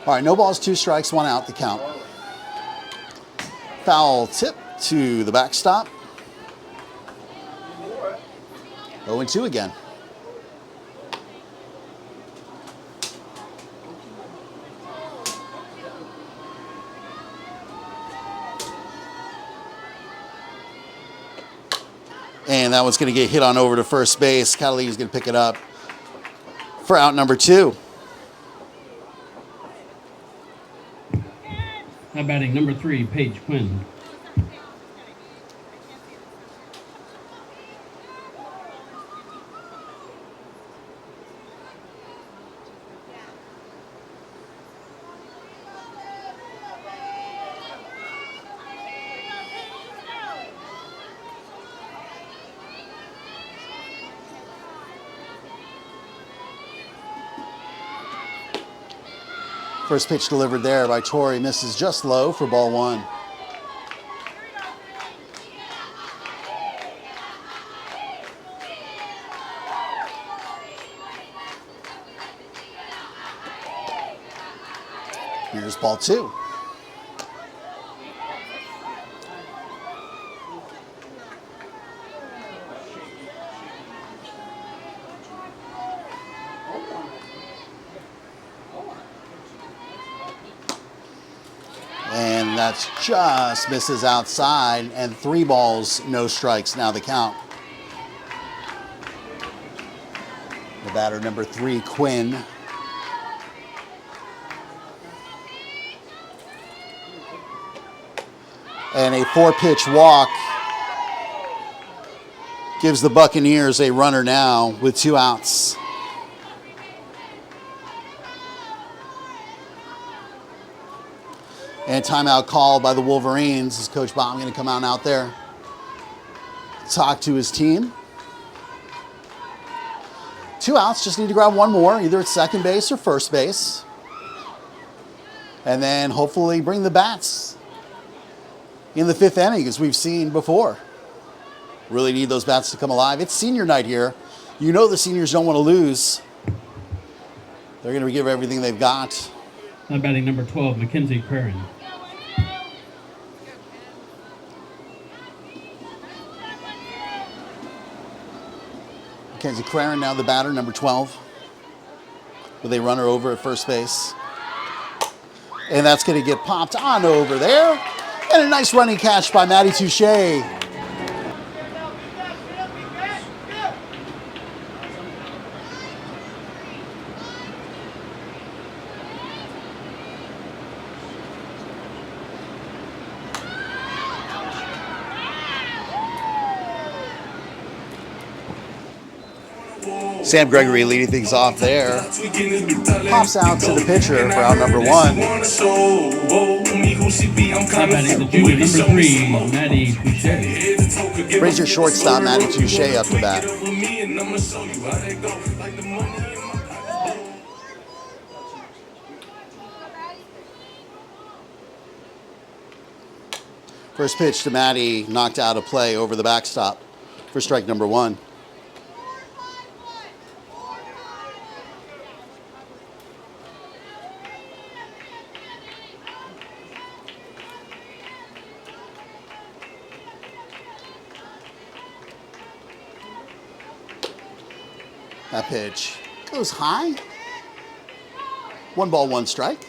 All right, no balls, 2 strikes, 1 out, the count. Foul tip to the backstop. 0-2 again. And that one's going to get hit on over to first base. Catalini's going to pick it up for out number 2. Now batting number 3, Paige Quinn. First pitch delivered there by Torrey, misses just low for ball 1. Here's ball 2. And that's just misses outside, and 3 balls, no strikes, now the count. The batter number 3, Quinn. And a 4-pitch walk gives the Buccaneers a runner now with 2 outs. And timeout called by the Wolverines. Is Coach Baum going to come out there, talk to his team? 2 outs, just need to grab 1 more, either at second base or first base. And then hopefully bring the bats in the 5th inning, as we've seen before. Really need those bats to come alive. It's senior night here You know the seniors don't want to lose. They're going to give everything they've got. Now batting number 12, Mackenzie Curran. Mackenzie Claren now the batter, number 12. With a runner over at first base. And that's going to get popped on over there. And a nice running catch by Matty Touche. Sam Gregory leading things off there. Pops out to the pitcher for out number 1. Now batting the junior, number 3, Matty Touche. Brings your shortstop, Matty Touche, up to bat. First pitch to Matty, knocked out of play over the backstop for strike number 1. That pitch goes high. 1 ball, 1 strike.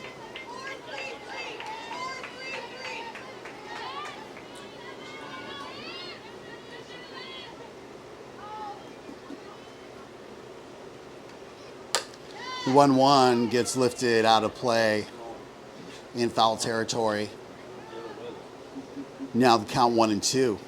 The 1-1 gets lifted out of play in foul territory. Now the count 1-2.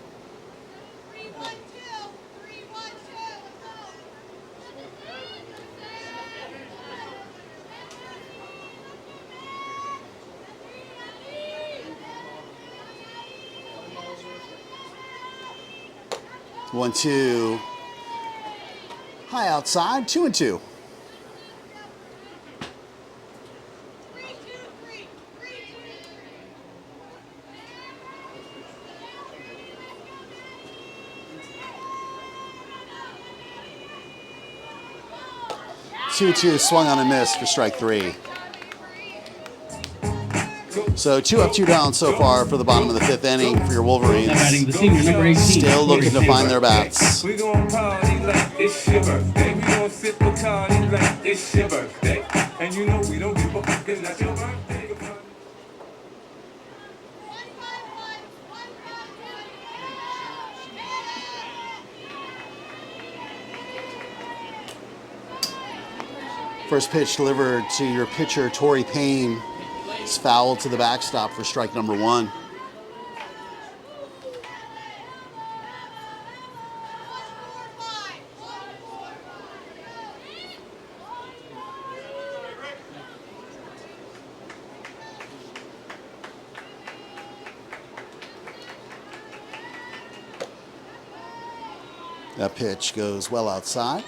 One, 2. High outside, 2-2. Swung on a miss for strike 3. So 2 up, 2 down so far for the bottom of the 5th inning for your Wolverines. Now batting the senior, number 18. Still looking to find their bats. We gon' party like it's your birthday. We gon' sip Bacardi like it's your birthday. And you know we don't give a fuck, it's not your birthday. First pitch delivered to your pitcher, Torrey Payne. It's foul to the backstop for strike number 1. That pitch goes well outside.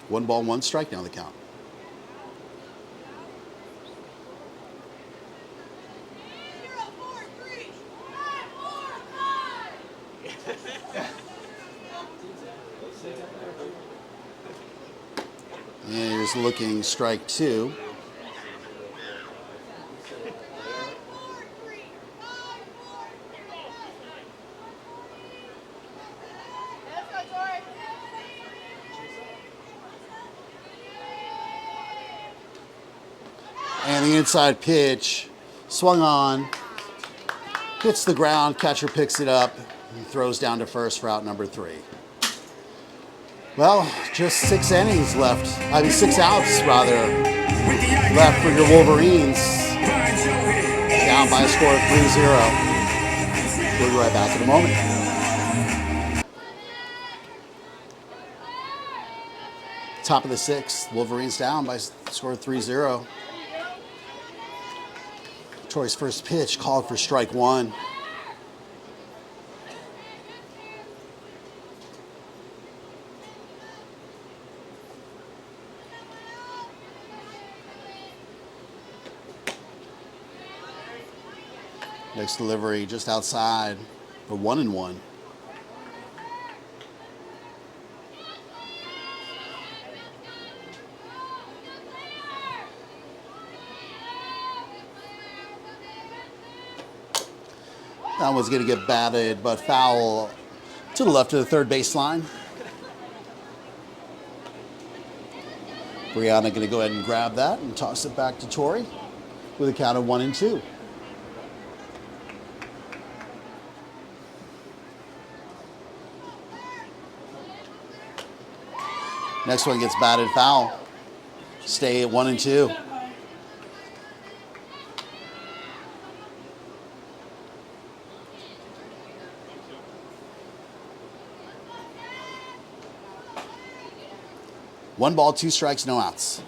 One ball, 1 strike now the count. And here's looking strike 2. And the inside pitch, swung on, hits the ground, catcher picks it up, and throws down to first for out number 3. Well, just 6 innings left. 6 outs, rather, left for your Wolverines. Down by a score of 3-0. We'll be right back in a moment. Top of the 6th, Wolverines down by a score of 3-0. Torrey's first pitch called for strike 1. Next delivery just outside Or 1-1. That one's going to get batted, but foul to the left of the third baseline. Brianna going to go ahead and grab that and toss it back to Tori with a count of 1-2. Next one gets batted foul. Stay at 1-2. One ball, 2 strikes, no outs.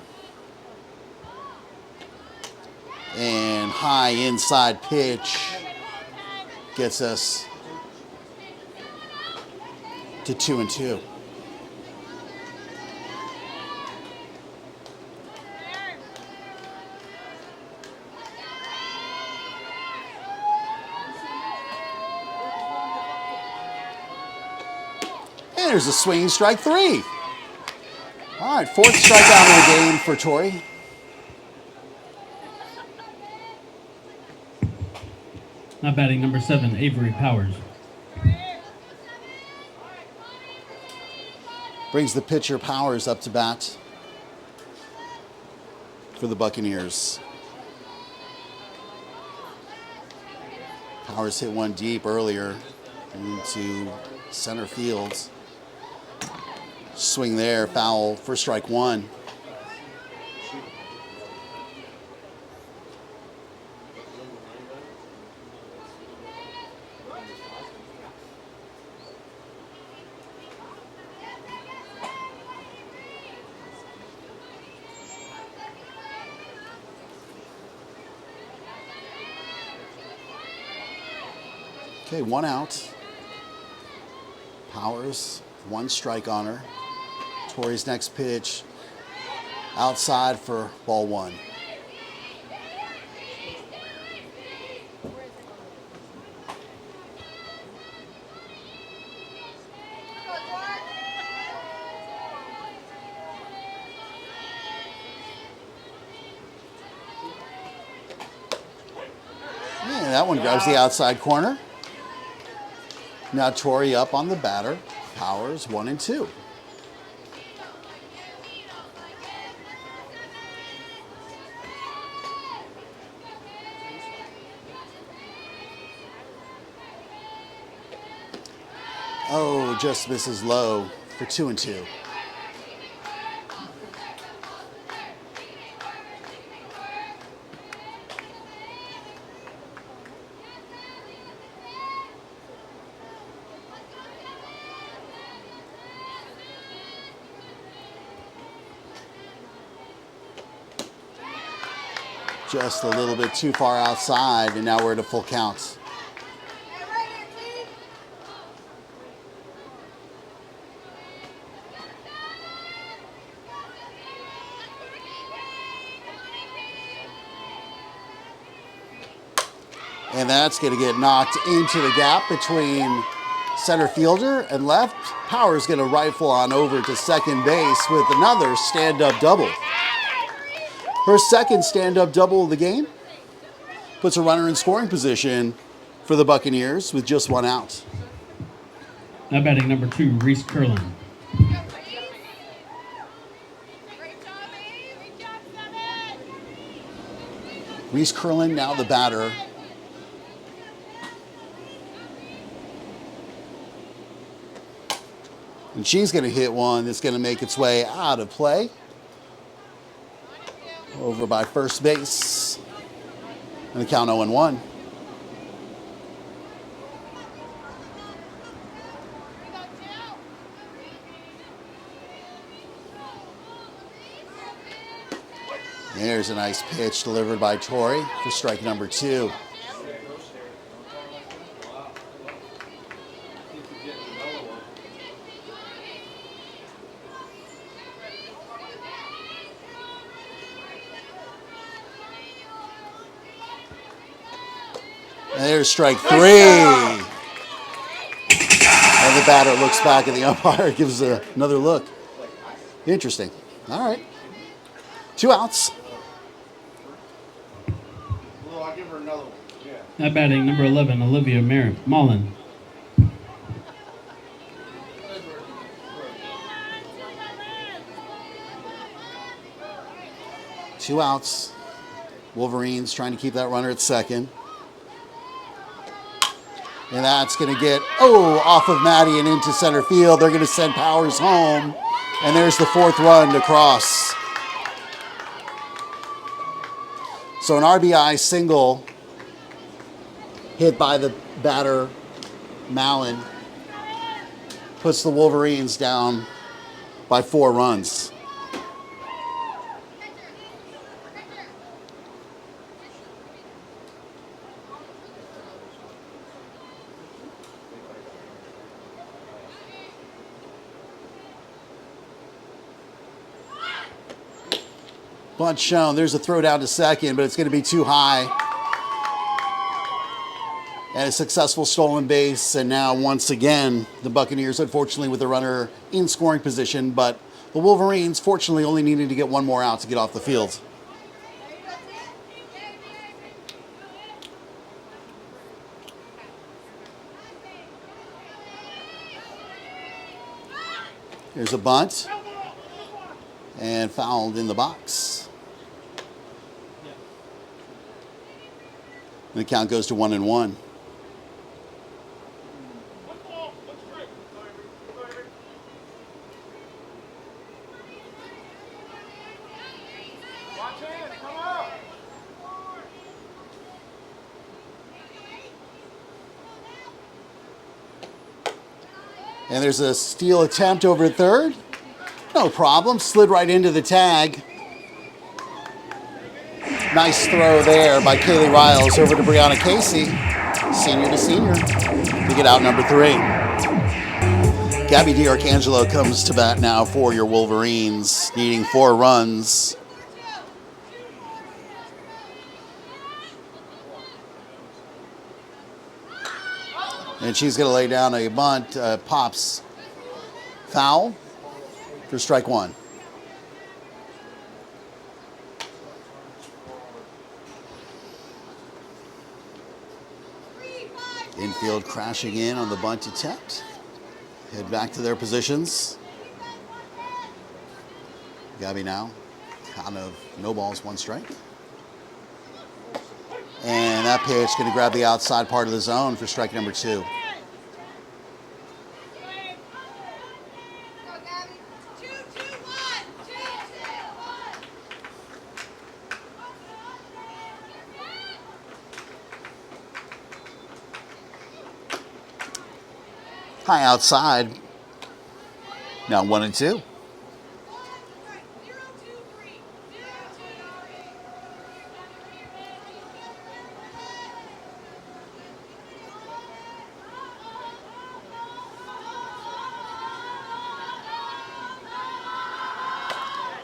And high inside pitch gets us to 2-2. And there's a swinging strike 3. All right, 4th strikeout of the game for Tori. Now batting number 7, Avery Powers. Brings the pitcher Powers up to bat for the Buccaneers. Powers hit one deep earlier into center field. Swing there, foul for strike 1. Okay, 1 out. Powers, 1 strike on her. Tori's next pitch, outside for ball 1. Yeah, that one grabs the outside corner. Now Tori up on the batter. Powers 1-2. Oh, just misses low for 2-2. Just a little bit too far outside, and now we're at a full count. And that's going to get knocked into the gap between center fielder and left. Powers going to rifle on over to second base with another stand-up double. Her second stand-up double of the game puts a runner in scoring position for the Buccaneers with just 1 out. Now batting number 2, Reese Curlin. Reese Curlin now the batter. And she's going to hit one that's going to make its way out of play. Over by first base. And the count 0-1. There's a nice pitch delivered by Tori for strike number 2. And there's strike 3. batter looks back at the umpire, gives another look. Interesting. All right. 2 outs. Well, I'll give her another one. Yeah. Now batting number 11, Olivia Mullen. Two outs. Wolverines trying to keep that runner at second. And that's going to get, off of Maddie and into center field. They're going to send Powers home. And there's the 4th run to cross. So an RBI single hit by the batter, Mallon, puts the Wolverines down by 4 runs. Bunt shown. There's a throw down to second, but it's going to be too high. And a successful stolen base. And now, once again, the Buccaneers, unfortunately, with the runner in scoring position. But the Wolverines, fortunately, only needed to get 1 more out to get off the field. Here's a bunt. And fouled in the box. And the count goes to 1-1. And there's a steal attempt over at third. No problem. Slid right into the tag. Nice throw there by Kaylee Riles over to Brianna Casey, senior to senior, to get out number 3. Gabby DiArcangelo comes to bat now for your Wolverines, needing 4 runs. And she's going to lay down a bunt, pops foul for strike 1. Infield crashing in on the bunt attempt. Head back to their positions. Gabby now, count of no balls, 1 strike. And that pitch going to grab the outside part of the zone for strike number 2. High outside. Now 1-2.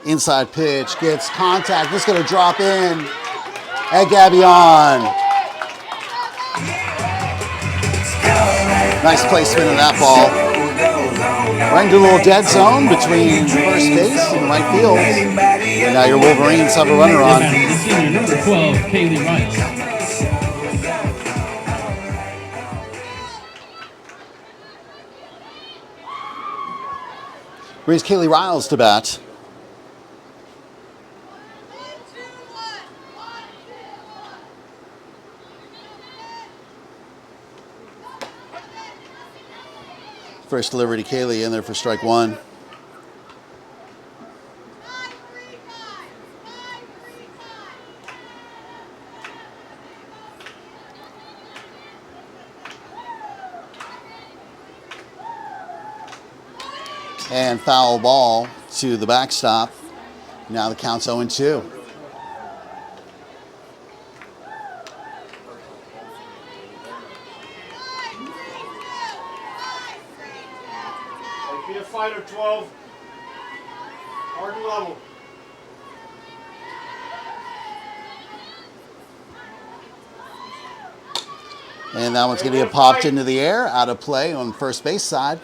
Inside pitch gets contact. This is going to drop in at Gabion. Nice placement of that ball. Right into a little dead zone between first base and right field. And now your Wolverines have a runner on. Senior number 12, Kaylee Riles. Brings Kaylee Riles to bat. First delivery to Kaylee in there for strike 1. And foul ball to the backstop. Now the count's 0-2. Be a fighter, 12. Hard and level. And that one's going to get popped into the air, out of play on first base side.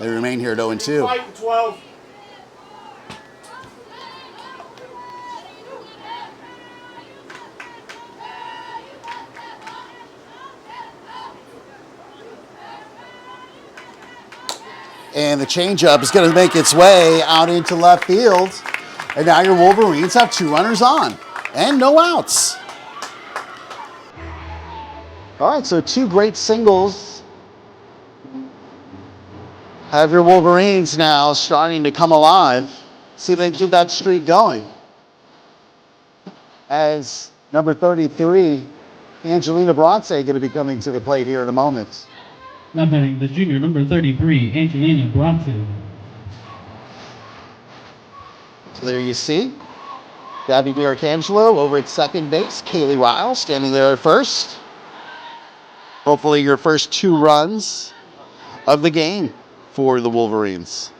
They remain here at 0-2. Fight 12. And the changeup is going to make its way out into left field. And now your Wolverines have 2 runners on and no outs. All right, so 2 great singles. Have your Wolverines now starting to come alive. See if they can keep that streak going. As number 33, Angelina Bronte, going to be coming to the plate here in a moment. Now batting the junior, number 33, Angelina Bronson. So there you see Gabby Arcangelo over at second base. Kaylee Ryle standing there at first. Hopefully your first 2 runs of the game for the Wolverines.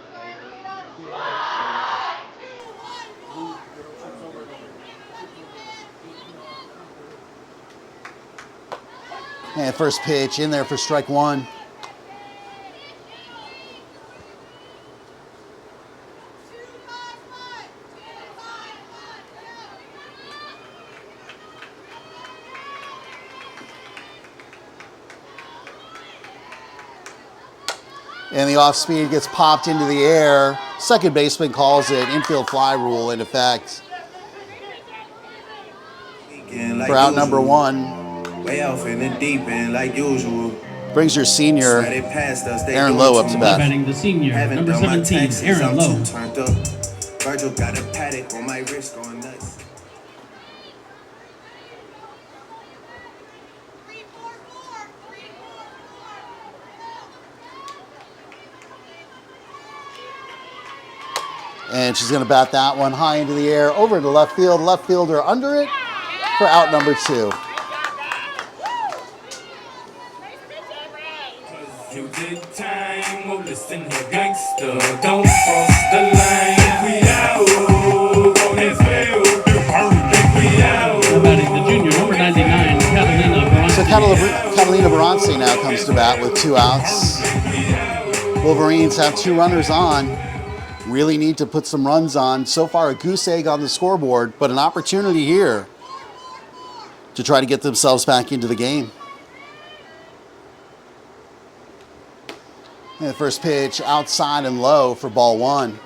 And first pitch in there for strike 1. And the off speed gets popped into the air. Second baseman calls it infield fly rule in effect for out number 1. Way off in the deep end like usual. Brings your senior Aaron Lowe up to Now bat. batting the senior, number 17, Aaron Lowe. Virgil got a paddock on my wrist going nuts. And she's going to bat that one high into the air, over into left field. Left fielder under it for out number 2. You did time, well listen here, gangster, don't cross the line. We out on this field, we out. Now batting the junior, number 99, Catalina Bronson. So Catalina Bronte now comes to bat with 2 outs. Wolverines have 2 runners on. Really need to put some runs on. So far, a goose egg on the scoreboard, but an opportunity here to try to get themselves back into the game. And the first pitch outside and low for ball 1.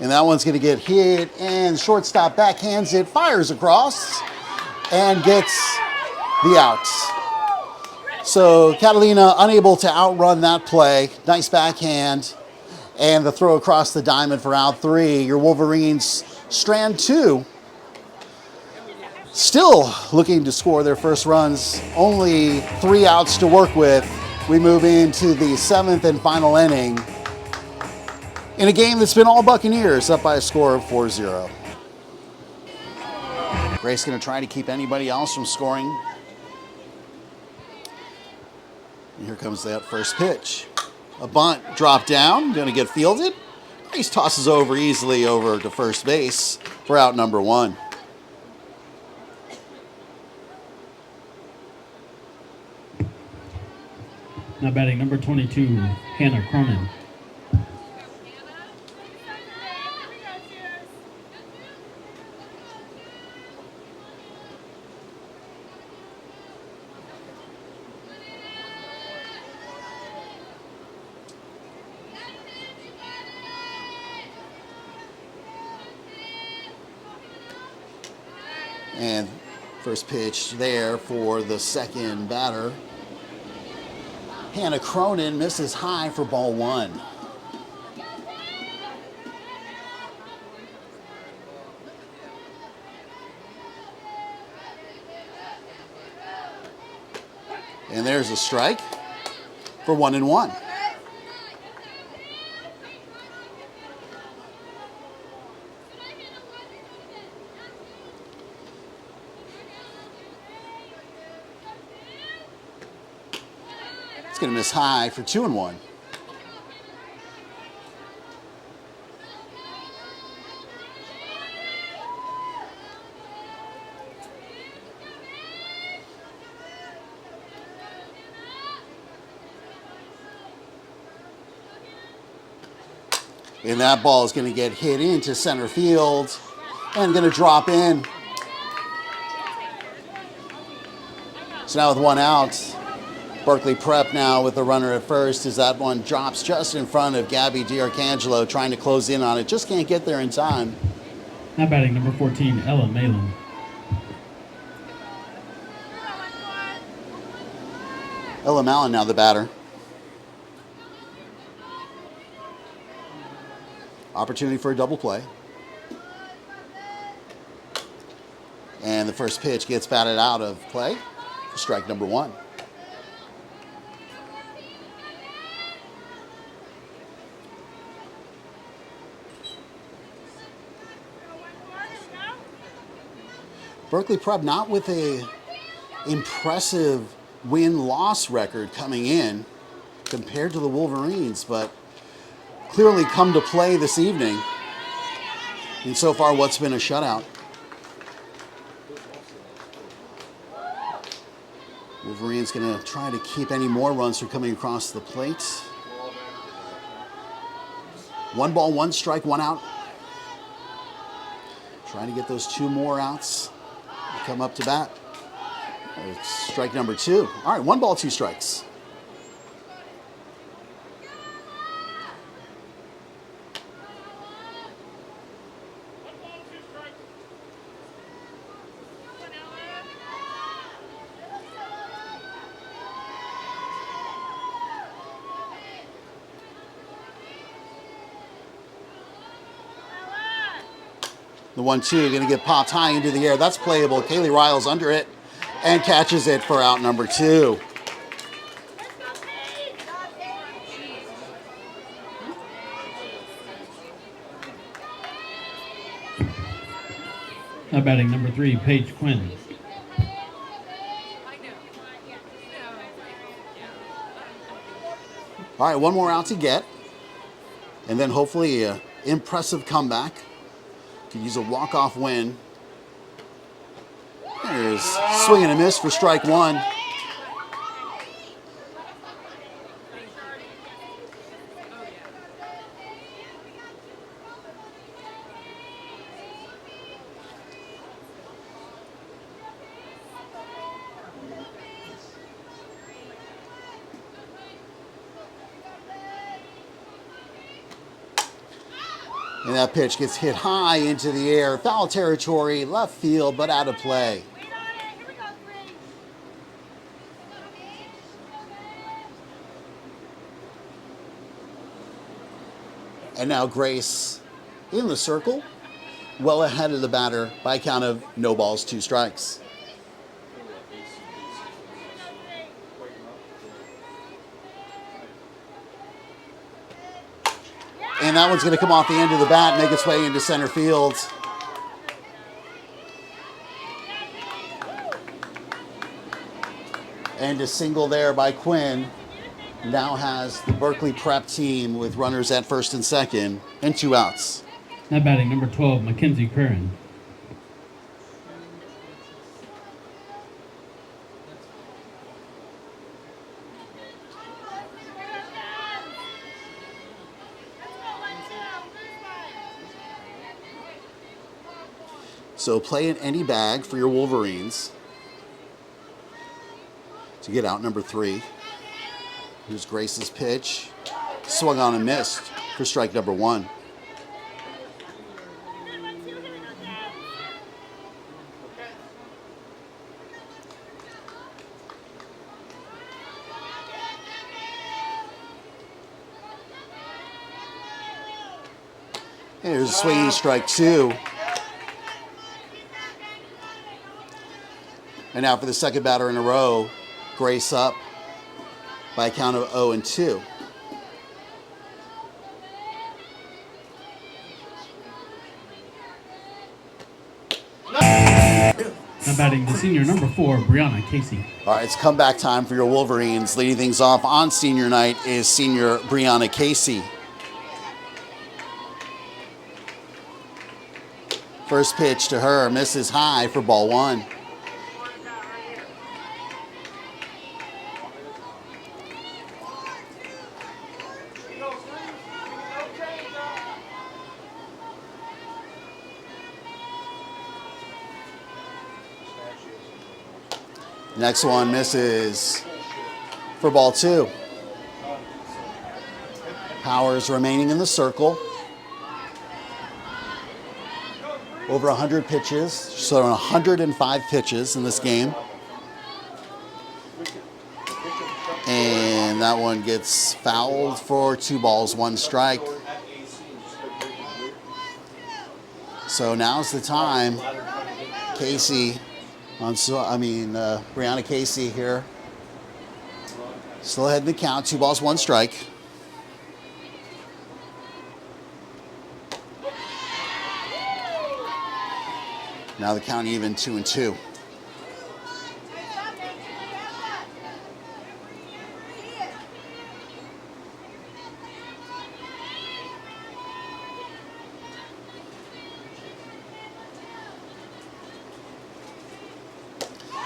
And that one's going to get hit, and shortstop backhands it, fires across, and gets the out. So Catalina unable to outrun that play. Nice backhand, and the throw across the diamond for out 3. Your Wolverines strand 2. Still looking to score their first runs. Only 3 outs to work with. We move into the 7th and final inning in a game that's been all Buccaneers, up by a score of 4-0. Grace going to try to keep anybody else from scoring. And here comes that first pitch. A bunt drop down, going to get fielded. Grace tosses over easily over to first base for out number 1. Now batting number 22, Hannah Cronin. And first pitch there for the second batter. Hannah Cronin misses high for ball 1. And there's a strike for 1-1. Going to miss high for 2-1. And that ball is going to get hit into center field and going to drop in. So now with one out, Berkeley Prep now with the runner at first as that one drops just in front of Gabby D'Arcangelo trying to close in on it. Just can't get there in time. Now batting number 14, Ella Malin. Ella Malin now the batter. Opportunity for a double play. And the first pitch gets batted out of play for strike number one. Berkeley Prep not with a impressive win-loss record coming in compared to the Wolverines, but clearly come to play this evening. And so far, what's been a shutout? Wolverines going to try to keep any more runs from coming across the plate. 1 ball, 1 strike, 1 out. Trying to get those 2 more outs. Come up to bat. It's strike number 2. All right, 1 ball, 2 strikes. The 1-2 going to get popped high into the air. That's playable. Kaylee Riles under it and catches it for out number 2. Now batting number 3, Paige Quinn. All right, 1 more out to get. And then hopefully an impressive comeback. Could use a walk-off win. There's swing and a miss for strike 1. And that pitch gets hit high into the air. Foul territory, left field, but out of play. And now Grace in the circle, well ahead of the batter by a count of no balls, 2 strikes. And that one's going to come off the end of the bat and make its way into center field. And a single there by Quinn now has the Berkeley Prep team with runners at first and second and 2 outs. Now batting number 12, Mackenzie Curran. So play in any bag for your Wolverines to get out number 3. Here's Grace's pitch. Swung on and missed for strike number 1. Here's a swinging strike 2. And now for the second batter in a row, Grace up by a count of 0-2. Now batting the senior number 4, Brianna Casey. All right, it's comeback time for your Wolverines. Leading things off on senior night is senior Brianna Casey. First pitch to her, misses high for ball 1. Next one misses for ball 2. Powers remaining in the circle. Over 100 pitches, so 105 pitches in this game. And that one gets fouled for 2 balls, 1 strike. So now's the time. Brianna Casey here. Still ahead in the count, 2 balls, 1 strike. Now the count even, 2-2.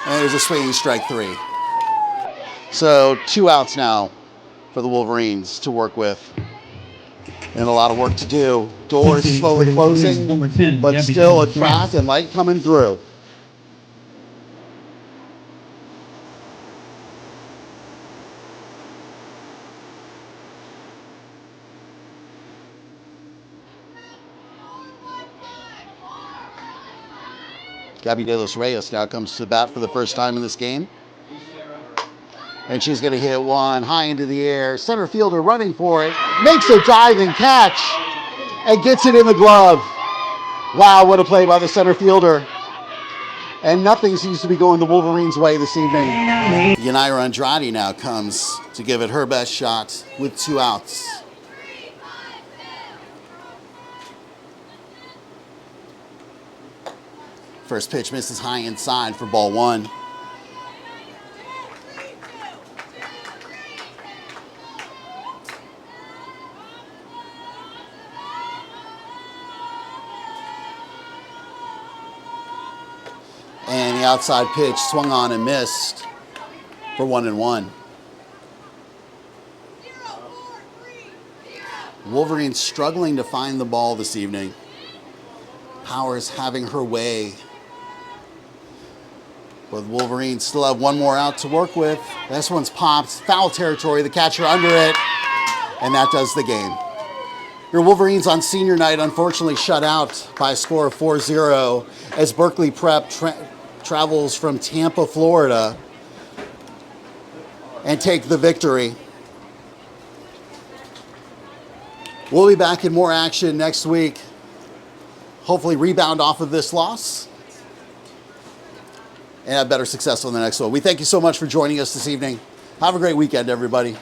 And there's a swinging strike 3. So 2 outs now for the Wolverines to work with. And a lot of work to do. Doors slowly closing, but still a track and light coming through. Gabby De Los Reyes now comes to bat for the first time in this game. And she's going to hit one high into the air. Center fielder running for it. Makes a diving catch and gets it in the glove. Wow, what a play by the center fielder. And nothing seems to be going the Wolverines' way this evening. Yanira Andrade now comes to give it her best shot with 2 outs. First pitch misses high inside for ball 1. And the outside pitch swung on and missed for 1-1. Wolverines struggling to find the ball this evening. Powers having her way. But the Wolverines still have 1 more out to work with. This one's popped. Foul territory. The catcher under it. And that does the game. Your Wolverines on senior night unfortunately shut out by a score of 4-0 as Berkeley Prep travels from Tampa, Florida, and take the victory. We'll be back in more action next week. Hopefully rebound off of this loss and have better success on the next one. We thank you so much for joining us this evening. Have a great weekend, everybody.